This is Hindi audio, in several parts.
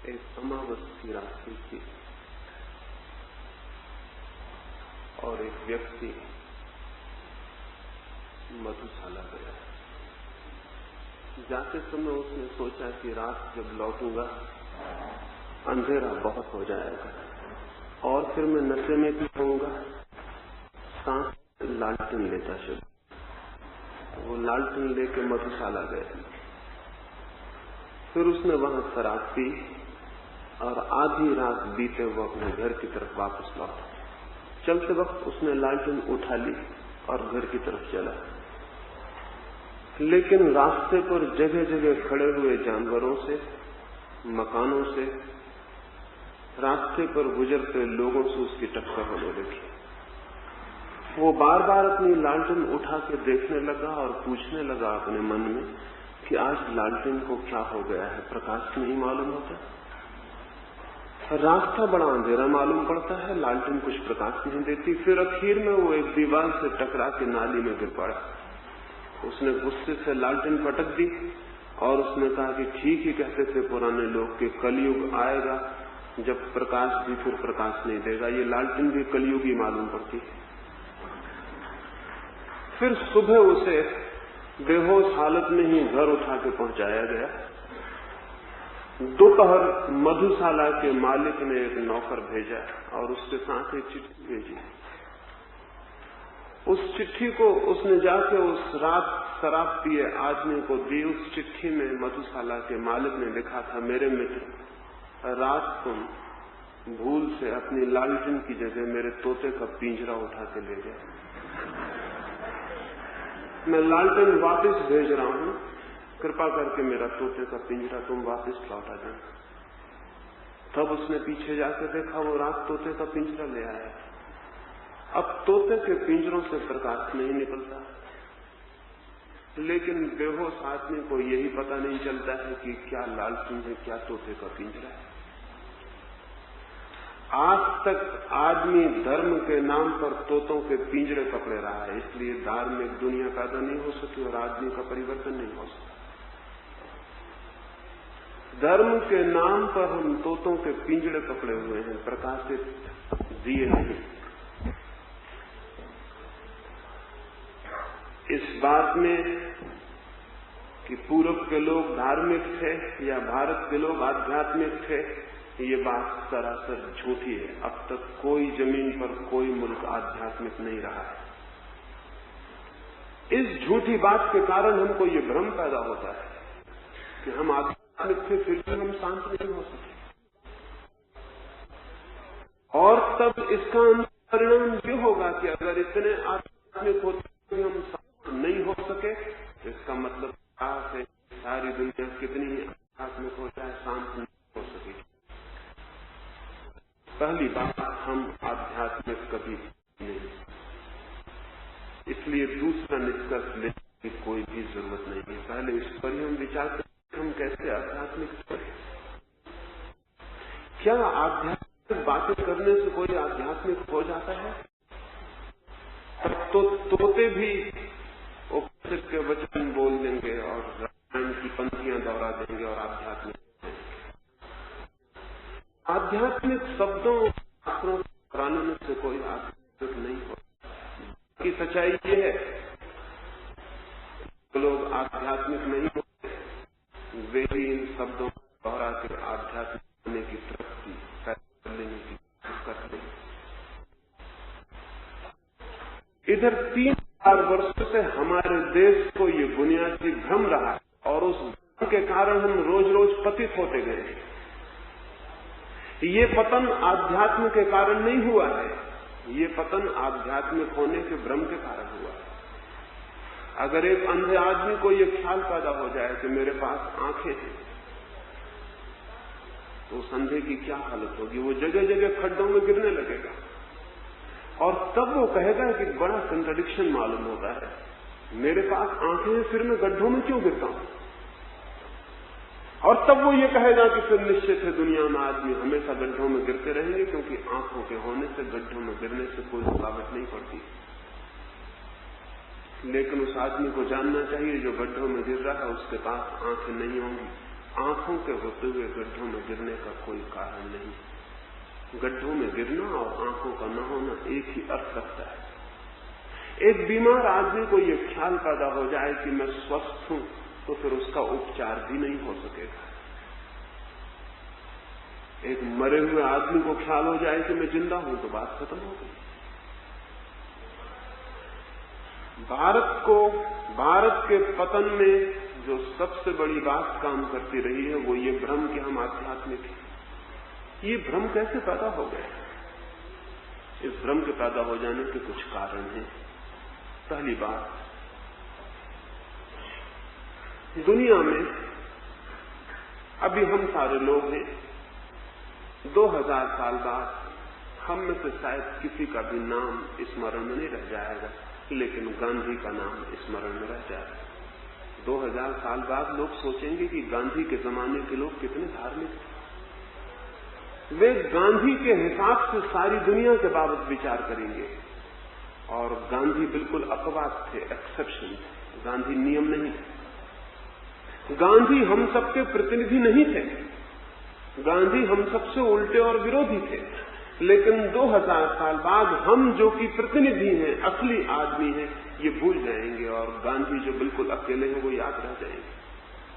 एक अमावस की रात्रि थी और एक व्यक्ति मधुशाला गया। जाते समय उसने सोचा कि रात जब लौटूंगा अंधेरा बहुत हो जाएगा और फिर मैं नशे में भी होऊंगा। सांस लालटेन लेता शुरू, वो लालटेन लेके मधुशाला गया। फिर उसने वहां शराब पी और आधी रात बीते वो अपने घर की तरफ वापस लौटा। चलते वक्त उसने लालटेन उठा ली और घर की तरफ चला, लेकिन रास्ते पर जगह जगह खड़े हुए जानवरों से, मकानों से, रास्ते पर गुजरते लोगों से उसकी टक्कर होने लगी। वो बार बार अपनी लालटेन उठा के देखने लगा और पूछने लगा अपने मन में कि आज लालटेन को क्या हो गया है, प्रकाश नहीं मालूम होता, रास्ता बड़ा अंधेरा मालूम पड़ता है, लालटेन कुछ प्रकाश नहीं देती। फिर आखिर में वो एक दीवार से टकरा के नाली में गिर पड़ा। उसने गुस्से से लालटेन पटक दी और उसने कहा कि ठीक ही कहते थे पुराने लोग कि कलयुग आएगा जब प्रकाश भी फिर प्रकाश नहीं देगा। ये लालटेन भी कलयुग ही मालूम पड़ती है। फिर सुबह उसे बेहोश हालत में ही घर उठा के पहुंचाया गया। दोपहर मधुशाला के मालिक ने एक नौकर भेजा और उसके साथ एक चिट्ठी भेजी। उस चिट्ठी को उसने जाके उस रात शराब पिए आदमी को दी। उस चिट्ठी में मधुशाला के मालिक ने लिखा था, मेरे मित्र, रात तुम भूल से अपनी लालटेन की जगह मेरे तोते का पिंजरा उठा के ले गए। मैं लालटेन वापस भेज रहा हूं, कृपा करके मेरा तोते का पिंजरा तुम वापस लौटा देना। तब उसने पीछे जाकर देखा, वो रात तोते का पिंजरा ले आया। अब तोते के पिंजरों से प्रकाश नहीं निकलता, लेकिन बेहोश आदमी को यही पता नहीं चलता है कि क्या लालटेन है, क्या तोते का पिंजरा है। आज तक आदमी धर्म के नाम पर तोतों के पिंजरे पकड़े रहा है, इसलिए धार्मिक दुनिया पैदा नहीं हो सकी और आदमी का परिवर्तन नहीं हो सका। धर्म के नाम पर हम तोतों के पिंजरे पकड़े हुए हैं, प्रकाशित दिए नहीं। इस बात में कि पूरब के लोग धार्मिक थे या भारत के लोग आध्यात्मिक थे, ये बात सरासर झूठी है। अब तक कोई जमीन पर कोई मुल्क आध्यात्मिक नहीं रहा है। इस झूठी बात के कारण हमको ये भ्रम पैदा होता है कि हम आध्यात्मिक थे फिर भी हम शांत नहीं हो सके, और तब इसका परिणाम ये होगा कि अगर इतने आध्यात्मिक होते भी हम शांत नहीं हो सके, तो इसका मतलब क्या है, सारी दुनिया कितनी ही आध्यात्मिक हो जाए शांत नहीं हो सकेगी। पहली बात, हम आध्यात्मिक कभी नहीं, इसलिए दूसरा निष्कर्ष लेने की कोई भी जरूरत नहीं है। पहले इस पर ही हम विचार करें हम कैसे आध्यात्मिक करें। क्या आध्यात्मिक बातें करने से कोई आध्यात्मिक हो जाता है? तब तो तोते भी उपनिषद के वचन बोल देंगे और रामायण की पंक्तियां दोहरा देंगे और आध्यात्मिक शब्दों शास्त्रों प्राणों से कोई आध्यात्मिक नहीं होता। की सच्चाई ये है, लोग आध्यात्मिक नहीं होते, वे भी इन शब्दों को दोहरा के आध्यात्मिक होने की तरफ लेने की कोशिश करते हैं। इधर 3000 वर्षों से हमारे देश को ये बुनियादी भ्रम रहा है और उस भ्रम के कारण हम रोज रोज पतित होते गए हैं। ये पतन आध्यात्म के कारण नहीं हुआ है, ये पतन आध्यात्मिक होने के भ्रम के कारण हुआ है। अगर एक अंधे आदमी को ये ख्याल पैदा हो जाए कि मेरे पास आंखें हैं, तो उस अंधे की क्या हालत होगी? वो जगह जगह खड्डों में गिरने लगेगा और तब वो कहेगा कि बड़ा कंट्राडिक्शन मालूम होता है, मेरे पास आंखें हैं फिर मैं गड्ढों में क्यों गिरता हूं? और तब वो ये कहेगा कि फिर निश्चित है दुनिया में आदमी हमेशा गड्ढों में गिरते रहेंगे, क्योंकि आंखों के होने से गड्ढों में गिरने से कोई रुकावट नहीं पड़ती। लेकिन उस आदमी को जानना चाहिए जो गड्ढों में गिर रहा है उसके पास आंखें नहीं होंगी, आंखों के होते हुए गड्ढों में गिरने का कोई कारण नहीं। गड्ढों में गिरना और आंखों का न होना एक ही अर्थ रखता है। एक बीमार आदमी को यह ख्याल पैदा हो जाए कि मैं स्वस्थ हूं, तो फिर उसका उपचार भी नहीं हो सकेगा। एक मरे हुए आदमी को ख्याल हो जाए कि मैं जिंदा हूं, तो बात खत्म हो गई। भारत के पतन में जो सबसे बड़ी बात काम करती रही है वो ये भ्रम कि हम आध्यात्मिक हैं। ये भ्रम कैसे पैदा हो गया? इस भ्रम के पैदा हो जाने के कुछ कारण हैं। पहली बात, दुनिया में अभी हम सारे लोग हैं, 2000 साल बाद हम में से शायद किसी का भी नाम स्मरण में नहीं रह जाएगा, लेकिन गांधी का नाम स्मरण में रह जाएगा। 2000 साल बाद लोग सोचेंगे कि गांधी के जमाने के लोग कितने धार्मिक थे। वे गांधी के हिसाब से सारी दुनिया के बाबत विचार करेंगे, और गांधी बिल्कुल अपवाद थे, एक्सेप्शन थे। गांधी नियम नहीं थे। गांधी हम सबके प्रतिनिधि नहीं थे। गांधी हम सबसे उल्टे और विरोधी थे। लेकिन 2000 साल बाद हम जो कि प्रतिनिधि हैं, असली आदमी हैं, ये भूल जाएंगे, और गांधी जो बिल्कुल अकेले हैं वो याद रह जाएंगे।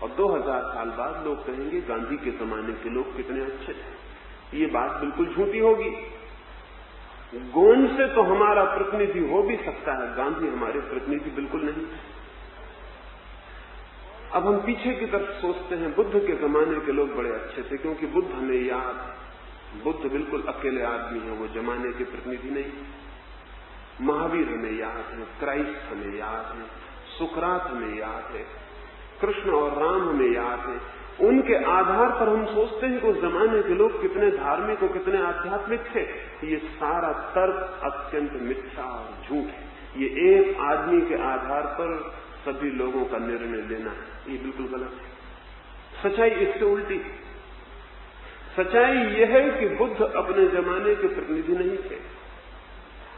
और 2000 साल बाद लोग कहेंगे गांधी के जमाने के लोग कितने अच्छे थे। ये बात बिल्कुल झूठी होगी। गोंड से तो हमारा प्रतिनिधि हो भी सकता है, गांधी हमारे प्रतिनिधि बिल्कुल नहीं। अब हम पीछे की तरफ सोचते हैं, बुद्ध के जमाने के लोग बड़े अच्छे थे, क्योंकि बुद्ध हमें याद, बुद्ध बिल्कुल अकेले आदमी है, वो जमाने के प्रतिनिधि नहीं। महावीर हमें याद है, क्राइस्ट हमें याद है, सुकरात हमें याद है, कृष्ण और राम हमें याद है। उनके आधार पर हम सोचते हैं कि उस जमाने के लोग कितने धार्मिक और कितने आध्यात्मिक थे। ये सारा तर्क अत्यंत मिथ्या और झूठ है। ये एक आदमी के आधार पर सभी लोगों का निर्णय लेना है, ये बिल्कुल गलत है। सच्चाई इससे उल्टी। सच्चाई यह है कि बुद्ध अपने जमाने के प्रतिनिधि नहीं थे।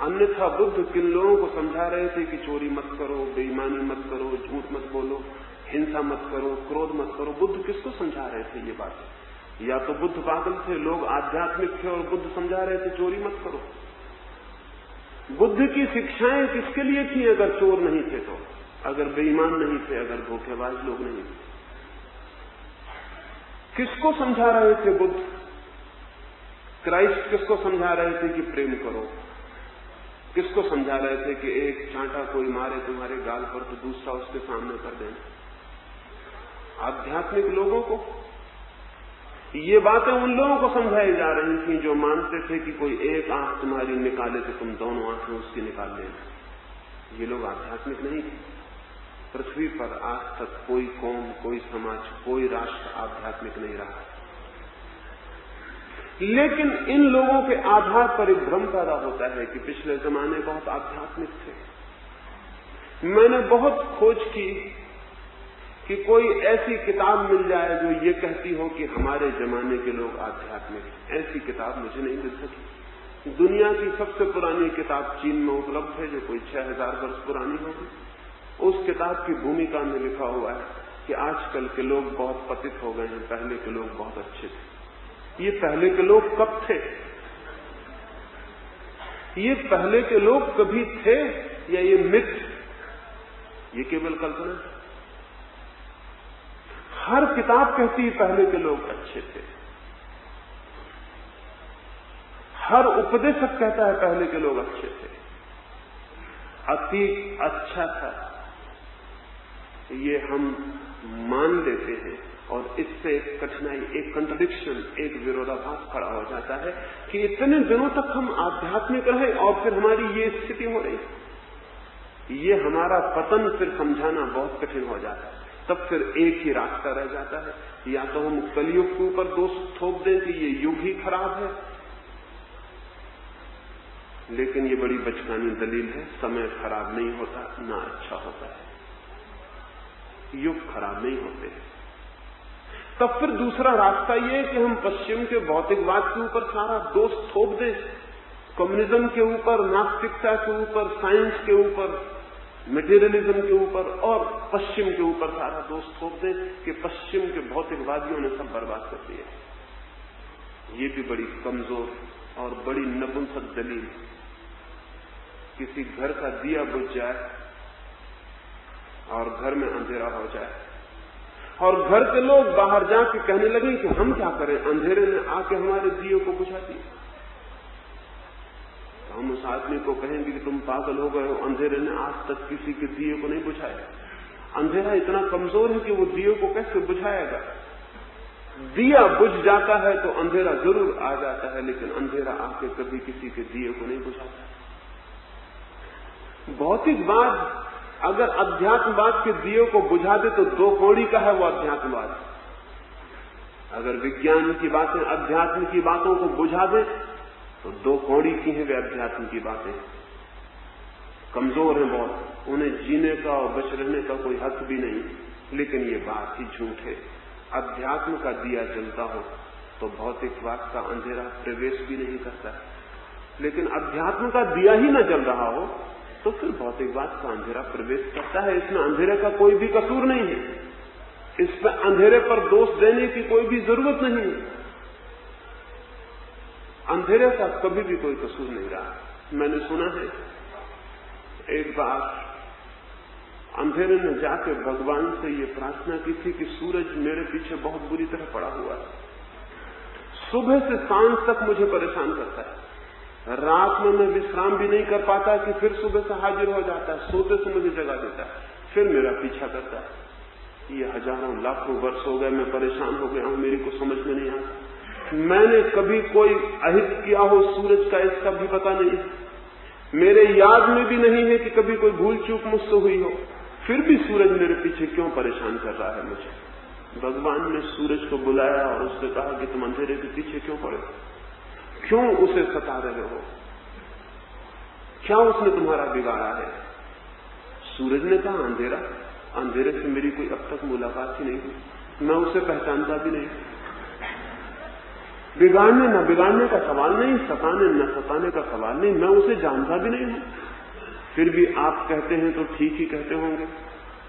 अन्यथा बुद्ध किन लोगों को समझा रहे थे कि चोरी मत करो, बेईमानी मत करो, झूठ मत बोलो, हिंसा मत करो, क्रोध मत करो। बुद्ध किसको समझा रहे थे ये बातें? या तो बुद्ध पागल थे, लोग आध्यात्मिक थे, और बुद्ध समझा रहे थे चोरी मत करो। बुद्ध की शिक्षाएं किसके लिए थी अगर चोर नहीं थे तो? अगर बेईमान नहीं थे, अगर धोखेबाज लोग नहीं थे? किसको समझा रहे थे बुद्ध? क्राइस्ट किसको समझा रहे थे कि प्रेम करो? किसको समझा रहे थे कि एक चांटा कोई मारे तुम्हारे गाल पर तो दूसरा उसके सामने कर देना? आध्यात्मिक लोगों को। ये बातें उन लोगों को समझाई जा रही थी जो मानते थे कि कोई एक आंख तुम्हारी निकाले तो तुम दोनों आंखें उसकी निकाल लेना। ये लोग आध्यात्मिक नहीं थे। पृथ्वी पर आज तक कोई कौम, कोई समाज, कोई राष्ट्र आध्यात्मिक नहीं रहा। लेकिन इन लोगों के आधार पर एक भ्रम पैदा होता है कि पिछले जमाने बहुत आध्यात्मिक थे। मैंने बहुत खोज की कि कोई ऐसी किताब मिल जाए जो ये कहती हो कि हमारे जमाने के लोग आध्यात्मिक। ऐसी किताब मुझे नहीं मिल सकी। दुनिया की सबसे पुरानी किताब चीन में उपलब्ध है, जो कोई 6000 वर्ष पुरानी होगी। उस किताब की भूमिका में लिखा हुआ है कि आजकल के लोग बहुत पतित हो गए हैं, पहले के लोग बहुत अच्छे थे। ये पहले के लोग कब थे? ये पहले के लोग कभी थे या ये मिथ? ये केवल कल्पना है। हर किताब कहती है पहले के लोग अच्छे थे। हर उपदेशक कहता है पहले के लोग अच्छे थे। अतीत अच्छा था, ये हम मान लेते हैं, और इससे एक कठिनाई, एक कंट्रडिक्शन, एक विरोधाभास खड़ा हो जाता है कि इतने दिनों तक हम आध्यात्मिक रहे और फिर हमारी ये स्थिति हो रही। ये हमारा पतन फिर समझाना बहुत कठिन हो जाता है। तब फिर एक ही रास्ता रह जाता है, या तो हम कलयुग के ऊपर दोष थोप दें कि ये युग ही खराब है, लेकिन ये बड़ी बचकानी दलील है। समय खराब नहीं होता, ना अच्छा होता है। युग खराब नहीं होते। तब फिर दूसरा रास्ता ये है कि हम पश्चिम के भौतिकवाद के ऊपर सारा दोष थोप दें, कम्युनिज्म के ऊपर, नास्तिकता के ऊपर, साइंस के ऊपर, मटेरियलिज्म के ऊपर और पश्चिम के ऊपर सारा दोष थोप दें कि पश्चिम के भौतिकवादियों ने सब बर्बाद कर दिया। ये भी बड़ी कमजोर और बड़ी नपुंसक दलील। किसी घर का दिया बुझ जाए और घर में अंधेरा हो जाए और घर के लोग बाहर जाके कहने लगे कि हम क्या करें, अंधेरे ने आके हमारे दिए को बुझा दिया, तो हम उस आदमी को कहेंगे कि तुम पागल हो गए हो, अंधेरे ने आज तक किसी के दिए को नहीं बुझाया। अंधेरा इतना कमजोर है कि वो दिए को कैसे बुझाएगा। दिया बुझ जाता है तो अंधेरा जरूर आ जाता है, लेकिन अंधेरा आके कभी किसी के दिए को नहीं बुझाता। भौतिकवाद अगर अध्यात्मवाद के दिए को बुझा दे तो दो कौड़ी का है वो अध्यात्मवाद। अगर विज्ञान की बातें अध्यात्म की बातों को बुझा दे तो दो कौड़ी की है वे अध्यात्म की बातें। कमजोर है बहुत, उन्हें जीने का और बच रहने का कोई हक भी नहीं। लेकिन ये बात ही झूठ है। अध्यात्म का दिया जलता हो तो भौतिकवाद का अंधेरा प्रवेश भी नहीं करता। लेकिन अध्यात्म का दिया ही न जल रहा हो तो फिर भौतिकवाद का अंधेरा प्रवेश करता है। इसमें अंधेरे का कोई भी कसूर नहीं है। इस पर अंधेरे पर दोष देने की कोई भी जरूरत नहीं है। अंधेरे का कभी भी कोई कसूर नहीं रहा। मैंने सुना है एक बार अंधेरे ने जाके भगवान से ये प्रार्थना की थी कि सूरज मेरे पीछे बहुत बुरी तरह पड़ा हुआ है, सुबह से सांझ तक मुझे परेशान करता है, रात में मैं विश्राम भी नहीं कर पाता कि फिर सुबह से हाजिर हो जाता है, सोते से मुझे जगा देता है, फिर मेरा पीछा करता है। ये हजारों लाखों वर्ष हो गए, मैं परेशान हो गया हूं, मेरी को समझ में नहीं आता। मैंने कभी कोई अहित किया हो सूरज का, इसका भी पता नहीं। मेरे याद में भी नहीं है कि कभी कोई भूल चूक मुझसे हुई हो, फिर भी सूरज मेरे पीछे क्यों परेशान कर रहा है मुझे। भगवान ने सूरज को बुलाया और उससे कहा कि तुम अंधेरे के पीछे क्यों पड़े, क्यों उसे सता रहे हो, क्या उसने तुम्हारा बिगाड़ा है। सूरज ने कहा अंधेरा, अंधेरे से मेरी कोई अब तक मुलाकात ही नहीं हुई, मैं उसे पहचानता भी नहीं। बिगाड़ने न बिगाड़ने का सवाल नहीं, सताने न सताने का सवाल नहीं, मैं उसे जानता भी नहीं हूं। फिर भी आप कहते हैं तो ठीक ही कहते होंगे,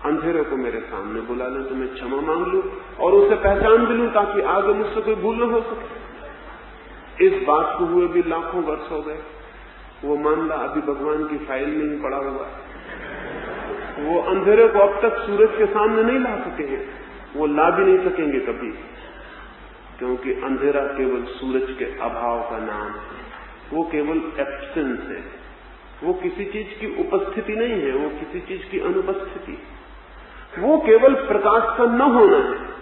अंधेरे को मेरे सामने बुला लें तो मैं क्षमा मांग लूं और उसे पहचान भी लूं ताकि आगे मुझसे कोई भूल न हो सके। इस बात को हुए भी लाखों वर्ष हो गए। वो मामला अभी भगवान की फाइल में ही पड़ा हुआ है। वो अंधेरे को अब तक सूरज के सामने नहीं ला सके हैं, वो ला भी नहीं सकेंगे कभी, क्योंकि अंधेरा केवल सूरज के अभाव का नाम है। वो केवल एब्सेंस है, वो किसी चीज की उपस्थिति नहीं है, वो किसी चीज की अनुपस्थिति। वो केवल प्रकाश का न होना है।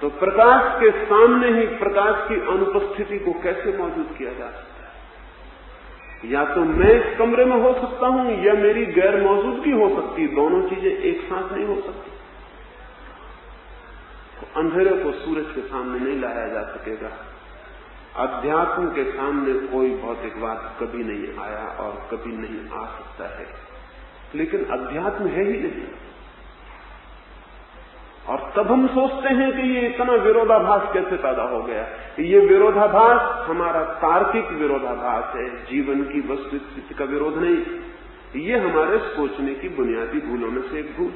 तो प्रकाश के सामने ही प्रकाश की अनुपस्थिति को कैसे मौजूद किया जा सकता है। या तो मैं इस कमरे में हो सकता हूं या मेरी गैर मौजूदगी हो सकती है, दोनों चीजें एक साथ नहीं हो सकती। तो अंधेरे को सूरज के सामने नहीं लाया जा सकेगा। अध्यात्म के सामने कोई भौतिकवाद कभी नहीं आया और कभी नहीं आ सकता है, लेकिन अध्यात्म है ही नहीं। और तब हम सोचते हैं कि ये इतना विरोधाभास कैसे पैदा हो गया। ये विरोधाभास हमारा तार्किक विरोधाभास है, जीवन की वस्तुस्थिति का विरोध नहीं। ये हमारे सोचने की बुनियादी भूलों में से एक भूल।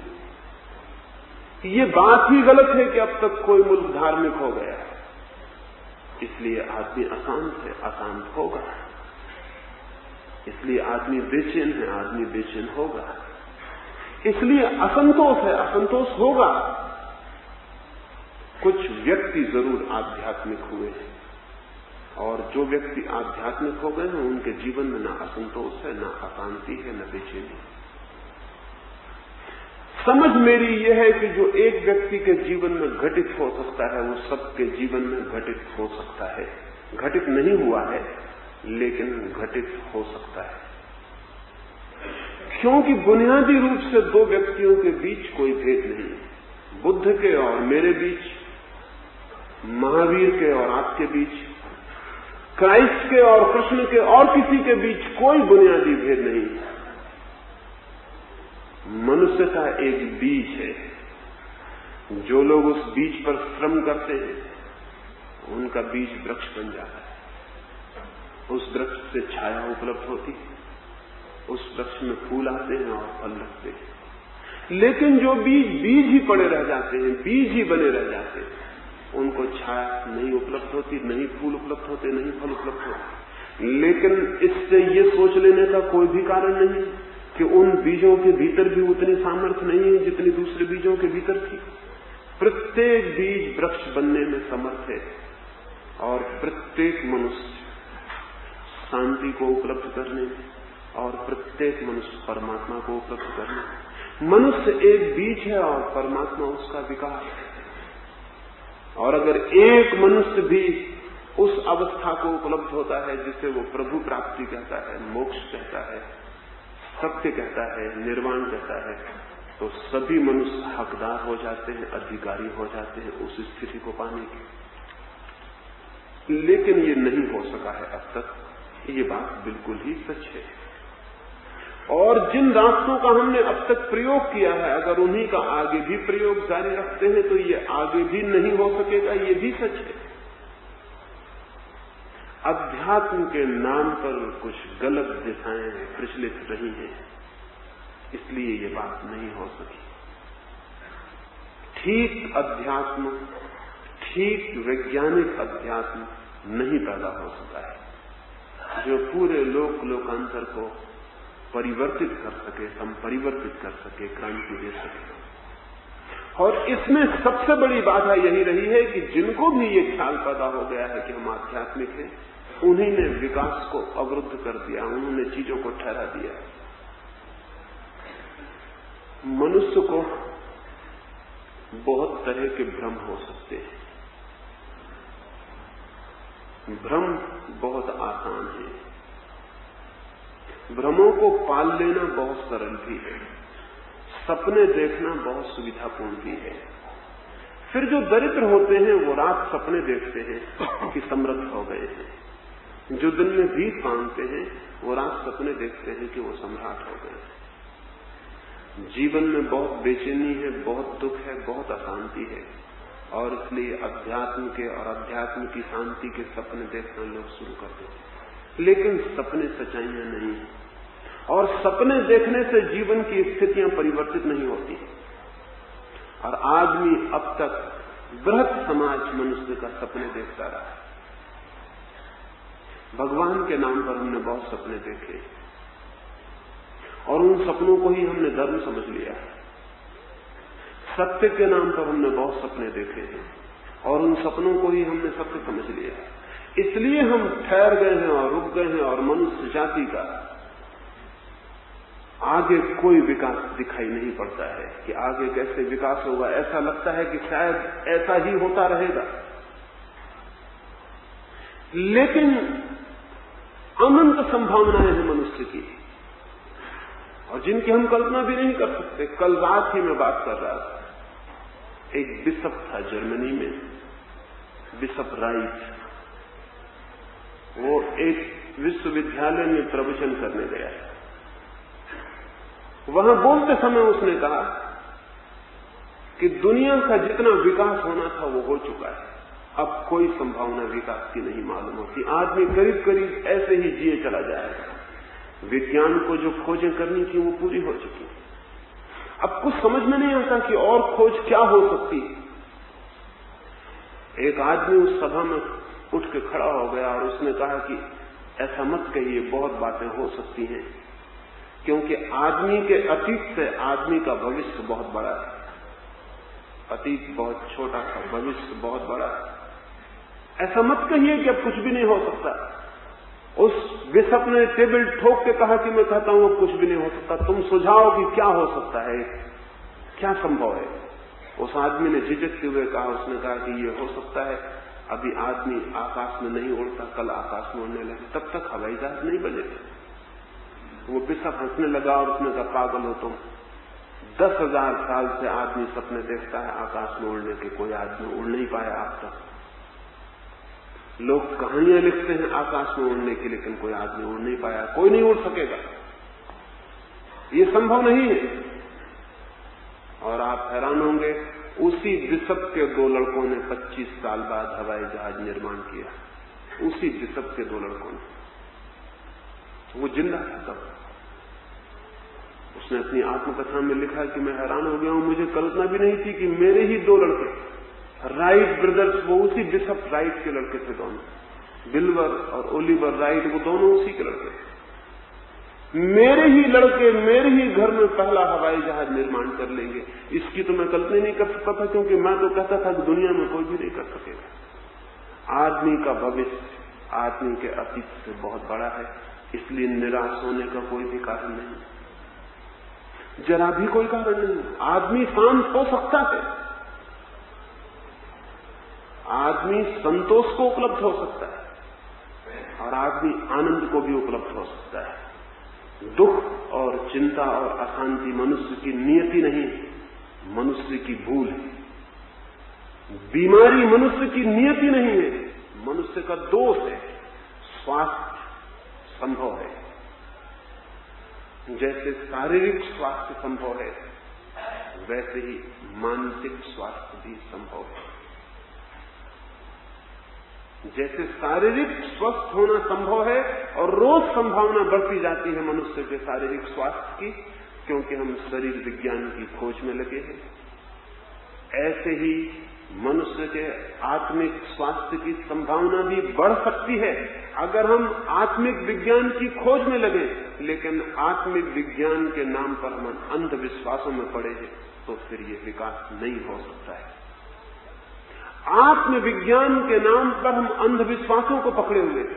ये बात ही गलत है कि अब तक कोई मुल्क धार्मिक हो गया, इसलिए आदमी अशांत है, अशांत होगा। इसलिए आदमी बेचैन है, आदमी बेचैन होगा। इसलिए असंतोष है, असंतोष होगा। कुछ व्यक्ति जरूर आध्यात्मिक हुए हैं, और जो व्यक्ति आध्यात्मिक हो गए हैं उनके जीवन में न असंतोष है, न अशांति है, न बेचैनी। समझ मेरी यह है कि जो एक व्यक्ति के जीवन में घटित हो सकता है वो सबके जीवन में घटित हो सकता है। घटित नहीं हुआ है लेकिन घटित हो सकता है, क्योंकि बुनियादी रूप से दो व्यक्तियों के बीच कोई भेद नहीं। बुद्ध के और मेरे बीच, महावीर के और आपके बीच, क्राइस्ट के और कृष्ण के और किसी के बीच कोई बुनियादी भेद नहीं। मनुष्य का एक बीज है, जो लोग उस बीज पर श्रम करते हैं उनका बीज वृक्ष बन जाता है। उस वृक्ष से छाया उपलब्ध होती है, उस वृक्ष में फूल आते हैं और फल लगते हैं। लेकिन जो बीज ही पड़े रह जाते हैं, बीज ही बने रह जाते हैं, उनको छाया नहीं उपलब्ध होती, नहीं फूल उपलब्ध होते, नहीं फल उपलब्ध होते। लेकिन इससे ये सोच लेने का कोई भी कारण नहीं कि उन बीजों के भीतर भी उतनी सामर्थ्य नहीं है जितनी दूसरे बीजों के भीतर थी। प्रत्येक बीज वृक्ष बनने में समर्थ है और प्रत्येक मनुष्य शांति को उपलब्ध करने में और प्रत्येक मनुष्य परमात्मा को उपलब्ध करने में। मनुष्य एक बीज है और परमात्मा उसका विकास है। और अगर एक मनुष्य भी उस अवस्था को उपलब्ध होता है जिसे वो प्रभु प्राप्ति कहता है, मोक्ष कहता है, सत्य कहता है, निर्वाण कहता है, तो सभी मनुष्य हकदार हो जाते हैं, अधिकारी हो जाते हैं उस स्थिति को पाने की। लेकिन ये नहीं हो सका है अब तक, ये बात बिल्कुल ही सच है। और जिन रास्तों का हमने अब तक प्रयोग किया है, अगर उन्हीं का आगे भी प्रयोग जारी रखते हैं तो ये आगे भी नहीं हो सकेगा, ये भी सच है। अध्यात्म के नाम पर कुछ गलत दिशाएं प्रचलित रही हैं, इसलिए ये बात नहीं हो सकी। ठीक अध्यात्म, ठीक वैज्ञानिक अध्यात्म नहीं पैदा हो सका है जो पूरे लोकांतर को परिवर्तित कर सके, संपरिवर्तित कर सके, क्रांति दे सके। और इसमें सबसे बड़ी बाधा यही रही है कि जिनको भी ये ख्याल पैदा हो गया है कि हम आध्यात्मिक हैं, उन्हीं ने विकास को अवरुद्ध कर दिया, उन्होंने चीजों को ठहरा दिया। मनुष्य को बहुत तरह के भ्रम हो सकते हैं। भ्रम बहुत आसान है, भ्रमों को पाल लेना बहुत सरल भी है, सपने देखना बहुत सुविधापूर्ण भी है। फिर जो दरिद्र होते हैं वो रात सपने देखते हैं कि समृद्ध हो गए हैं, जो दिन में भीख मांगते हैं वो रात सपने देखते हैं कि वो सम्राट हो गए हैं। जीवन में बहुत बेचैनी है, बहुत दुख है, बहुत अशांति है, और इसलिए अध्यात्म के और अध्यात्म की शांति के सपने देखना लोग शुरू कर देते हैं। लेकिन सपने सच्चाइयां नहीं है, और सपने देखने से जीवन की स्थितियां परिवर्तित नहीं होती। और आदमी अब तक बृहत समाज मनुष्य का सपने देखता रहा है। भगवान के नाम पर हमने बहुत सपने देखे और उन सपनों को ही हमने धर्म समझ लिया है। सत्य के नाम पर हमने बहुत सपने देखे हैं और उन सपनों को ही हमने सत्य समझ लिया है। इसलिए हम ठहर गए हैं और रुक गए हैं, और मनुष्य जाति का आगे कोई विकास दिखाई नहीं पड़ता है कि आगे कैसे विकास होगा। ऐसा लगता है कि शायद ऐसा ही होता रहेगा, लेकिन अनंत संभावनाएं हैं मनुष्य की, और जिनकी हम कल्पना भी नहीं कर सकते। कल रात ही मैं बात कर रहा था, एक बिशप था जर्मनी में, बिशप राइट। वो एक विश्वविद्यालय में प्रवचन करने गया है। वहां बोलते समय उसने कहा कि दुनिया का जितना विकास होना था वो हो चुका है, अब कोई संभावना विकास की नहीं मालूम होती। आदमी करीब करीब ऐसे ही जिए चला जाएगा। विज्ञान को जो खोजें करनी थी वो पूरी हो चुकी। अब कुछ समझ में नहीं आता कि और खोज क्या हो सकती है। एक आदमी उस सभा में उठ के खड़ा हो गया और उसने कहा कि ऐसा मत कहिए, बहुत बातें हो सकती हैं, क्योंकि आदमी के अतीत से आदमी का भविष्य बहुत बड़ा है। अतीत बहुत छोटा था, भविष्य बहुत बड़ा है। ऐसा मत कहिए कि अब कुछ भी नहीं हो सकता। उस बिशप ने टेबल ठोक के कहा कि मैं कहता हूं अब कुछ भी नहीं हो सकता, तुम सुझाओ कि क्या हो सकता है, क्या संभव है। उस आदमी ने झिझकते हुए कहा, उसने कहा कि ये हो सकता है अभी आदमी आकाश में नहीं उड़ता, कल आकाश में उड़ने लगे, तब तक हवाई जहाज नहीं बनेगा। वो बिशप हंसने लगा और उसने कहा, पागल हो तुम, 10,000 साल से आदमी सपने देखता है आकाश में उड़ने के, कोई आदमी उड़ नहीं पाया अब तक। लोग कहानियां लिखते हैं आकाश में उड़ने की, लेकिन कोई आदमी उड़ नहीं पाया, कोई नहीं उड़ सकेगा, ये संभव नहीं है। और आप हैरान होंगे, उसी बिशप के 2 लड़कों ने 25 साल बाद हवाई जहाज निर्माण किया। उसी बिशप के 2 लड़कों ने, वो जिंदा था तब, उसने अपनी आत्मकथा में लिखा कि मैं हैरान हो गया हूं, मुझे कल्पना भी नहीं थी कि मेरे ही 2 लड़के राइट ब्रदर्स, वो उसी बिशप राइट के लड़के थे दोनों, बिल्वर और ओलिवर राइट, वो दोनों उसी के लड़के थे। मेरे ही लड़के मेरे ही घर में पहला हवाई जहाज निर्माण कर लेंगे, इसकी तो मैं कल्पना नहीं कर सकता था, क्योंकि मैं तो कहता था कि दुनिया में कोई भी नहीं कर सकेगा। आदमी का भविष्य आदमी के अतीत से बहुत बड़ा है, इसलिए निराश होने का कोई भी कारण नहीं, जरा भी कोई कारण नहीं। आदमी शांत हो सकता है, आदमी संतोष को उपलब्ध हो सकता है और आदमी आनंद को भी उपलब्ध हो सकता है। दुख और चिंता और अशांति मनुष्य की नियति नहीं, मनुष्य की भूल है। बीमारी मनुष्य की नियति नहीं है, मनुष्य का दोष है। स्वास्थ्य संभव है, जैसे शारीरिक स्वास्थ्य संभव है, वैसे ही मानसिक स्वास्थ्य भी संभव है। जैसे शारीरिक स्वस्थ होना संभव है और रोज संभावना बढ़ती जाती है मनुष्य के शारीरिक स्वास्थ्य की, क्योंकि हम शरीर विज्ञान की खोज में लगे हैं, ऐसे ही मनुष्य के आत्मिक स्वास्थ्य की संभावना भी बढ़ सकती है अगर हम आत्मिक विज्ञान की खोज में लगे। लेकिन आत्मिक विज्ञान के नाम पर हम अंधविश्वासों में पड़े हैं, तो फिर ये विकास नहीं हो सकता है। आत्मविज्ञान के नाम पर हम अंधविश्वासों को पकड़े हुए थे।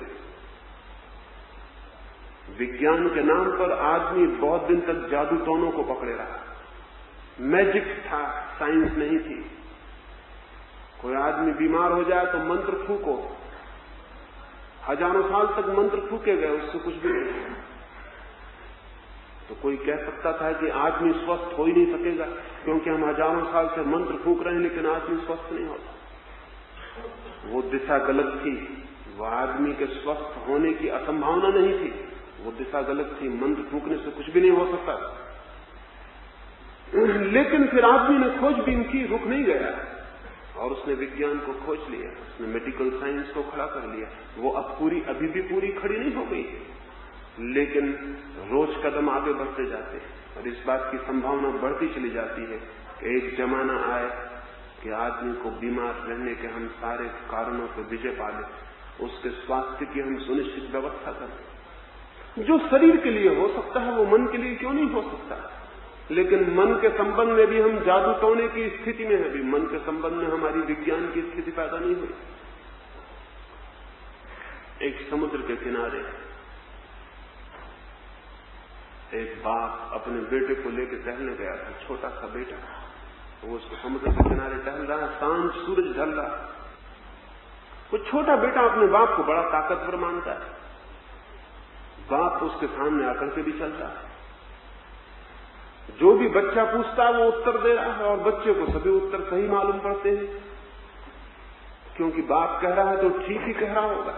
विज्ञान के नाम पर आदमी बहुत दिन तक जादू टोनों को पकड़े रहा। मैजिक था, साइंस नहीं थी। कोई आदमी बीमार हो जाए तो मंत्र फूको, हजारों साल तक मंत्र फूके गए, उससे कुछ भी नहीं। तो कोई कह सकता था कि आदमी स्वस्थ हो ही नहीं सकेगा, क्योंकि हम हजारों साल से मंत्र फूक रहे हैं, लेकिन आदमी स्वस्थ नहीं होता। वो दिशा गलत थी, वो आदमी के स्वस्थ होने की असंभावना नहीं थी, वो दिशा गलत थी। मंत्र फूकने से कुछ भी नहीं हो सकता। लेकिन फिर आदमी ने खोजबीन की, रुक नहीं गया और उसने विज्ञान को खोज लिया, उसने मेडिकल साइंस को खड़ा कर लिया। वो अब अभी भी पूरी खड़ी नहीं हो गई, लेकिन रोज कदम आगे बढ़ते जाते हैं और इस बात की संभावना बढ़ती चली जाती है कि एक जमाना आए कि आदमी को बीमार रहने के हम सारे कारणों पर विजय पा लें, उसके स्वास्थ्य की हम सुनिश्चित व्यवस्था करें। जो शरीर के लिए हो सकता है वो मन के लिए क्यों नहीं हो सकता। लेकिन मन के संबंध में भी हम जादू टोने की स्थिति में है, भी मन के संबंध में हमारी विज्ञान की स्थिति पैदा नहीं हुई। एक समुद्र के किनारे एक बाप अपने बेटे को लेकर टहलने गया था, छोटा सा बेटा। वो उसको समुद्र के किनारे टहल रहा है, सांझ सूरज ढल रहा। वो छोटा बेटा अपने बाप को बड़ा ताकतवर मानता है। बाप उसके सामने आकर के भी चलता है। जो भी बच्चा पूछता है वो उत्तर दे रहा है और बच्चे को सभी उत्तर सही मालूम पड़ते हैं, क्योंकि बाप कह रहा है तो ठीक ही कह रहा होगा।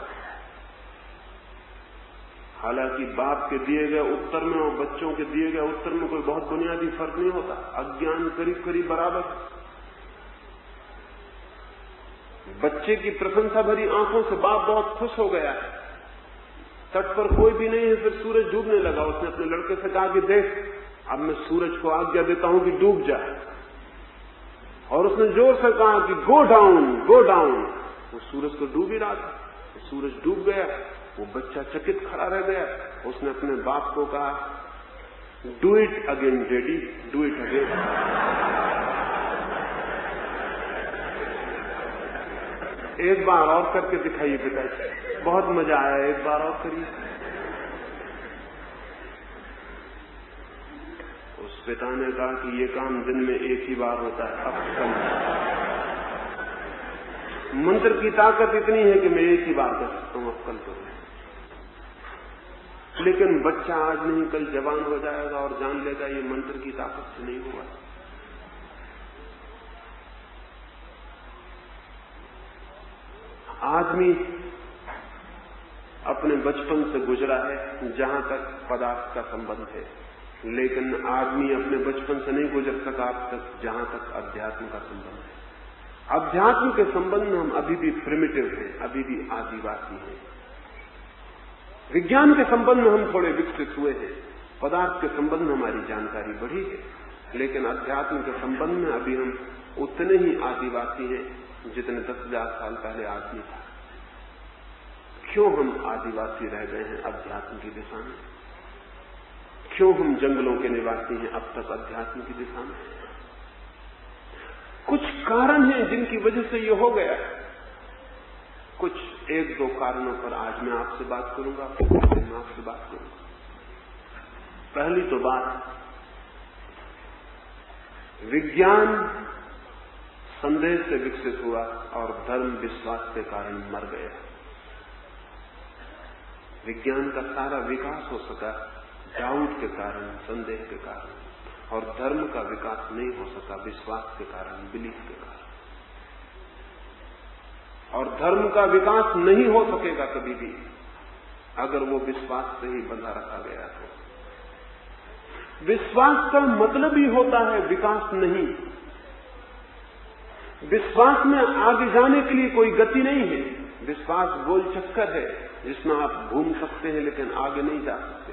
हालांकि बाप के दिए गए उत्तर में और बच्चों के दिए गए उत्तर में कोई बहुत बुनियादी फर्क नहीं होता। अज्ञान करीब करीब बराबर। बच्चे की प्रशंसा भरी आंखों से बाप बहुत खुश हो गया है। तट पर कोई भी नहीं है, फिर सूरज डूबने लगा। उसने अपने लड़के से कहा कि देख, अब मैं सूरज को आज्ञा देता हूं कि डूब जाए। और उसने जोर से कहा कि गो डाउन, गो डाउन। वो सूरज तो डूब ही रहा था, सूरज डूब गया। वो बच्चा चकित खड़ा रह गया। उसने अपने बाप को कहा, do it again daddy, do it again. एक बार और करके दिखाइए पिताजी, बहुत मजा आया, एक बार और करिए। उस पिता ने कहा कि ये काम दिन में एक ही बार होता है, अब कल। मंत्र की ताकत इतनी है कि मैं एक ही बार कर सकता हूं, अब कल करूं। लेकिन बच्चा आज नहीं कल जवान हो जाएगा और जान लेगा ये मंत्र की ताकत से नहीं हुआ। आदमी अपने बचपन से गुजरा है जहां तक पदार्थ का संबंध है, लेकिन आदमी अपने बचपन से नहीं गुजर सका अब तक जहां तक अध्यात्म का संबंध है। अध्यात्म के संबंध में हम अभी भी प्रिमिटिव हैं, अभी भी आदिवासी हैं। विज्ञान के संबंध में हम थोड़े विकसित हुए हैं, पदार्थ के संबंध में हमारी जानकारी बढ़ी है, लेकिन अध्यात्म के संबंध में अभी हम उतने ही आदिवासी हैं जितने 10,000 साल पहले आदमी था। क्यों हम आदिवासी रह गए हैं अध्यात्म की दिशा में? क्यों हम जंगलों के निवासी हैं अब तक अध्यात्म की दिशा में? कुछ कारण हैं जिनकी वजह से ये हो गया है। कुछ 1-2 कारणों पर आज मैं आपसे बात करूंगा, फिर मैं आपसे बात करूंगा। पहली तो बात, विज्ञान संदेह से विकसित हुआ और धर्म विश्वास के कारण मर गया। विज्ञान का सारा विकास हो सका डाउट के कारण, संदेह के कारण, और धर्म का विकास नहीं हो सका विश्वास के कारण, बिलीफ के कारण। और धर्म का विकास नहीं हो सकेगा कभी भी अगर वो विश्वास से ही बंधा रखा गया तो। विश्वास का मतलब ही होता है विकास नहीं। विश्वास में आगे जाने के लिए कोई गति नहीं है। विश्वास गोल चक्कर है जिसमें आप घूम सकते हैं लेकिन आगे नहीं जा सकते।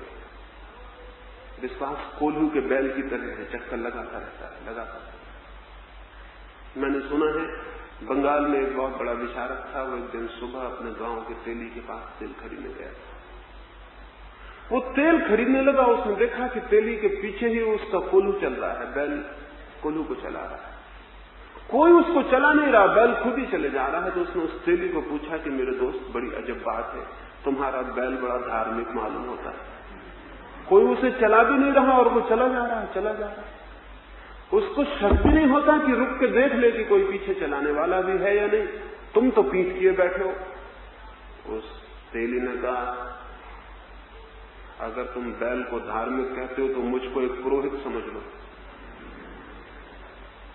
विश्वास कोल्हू के बैल की तरह है, चक्कर लगाता रहता है, लगाता रहता है। मैंने सुना है बंगाल में एक बहुत बड़ा विचारक था, वो एक दिन सुबह अपने गांव के तेली के पास तेल खरीदने गया था। वो तेल खरीदने लगा, उसने देखा कि तेली के पीछे ही उसका कोल्हू चल रहा है, बैल कोल्हू को चला रहा है। कोई उसको चला नहीं रहा, बैल खुद ही चले जा रहा है। तो उसने उस तेली को पूछा कि मेरे दोस्त, बड़ी अजब बात है, तुम्हारा बैल बड़ा धार्मिक मालूम होता है, कोई उसे चला भी नहीं रहा और वो चला जा रहा है, चला जा रहा है। उसको शक भी नहीं होता कि रुक के देख ले कि कोई पीछे चलाने वाला भी है या नहीं, तुम तो पीठ किए बैठे हो। उस तेली ने कहा, अगर तुम बैल को धार्मिक कहते हो तो मुझको एक पुरोहित समझ लो।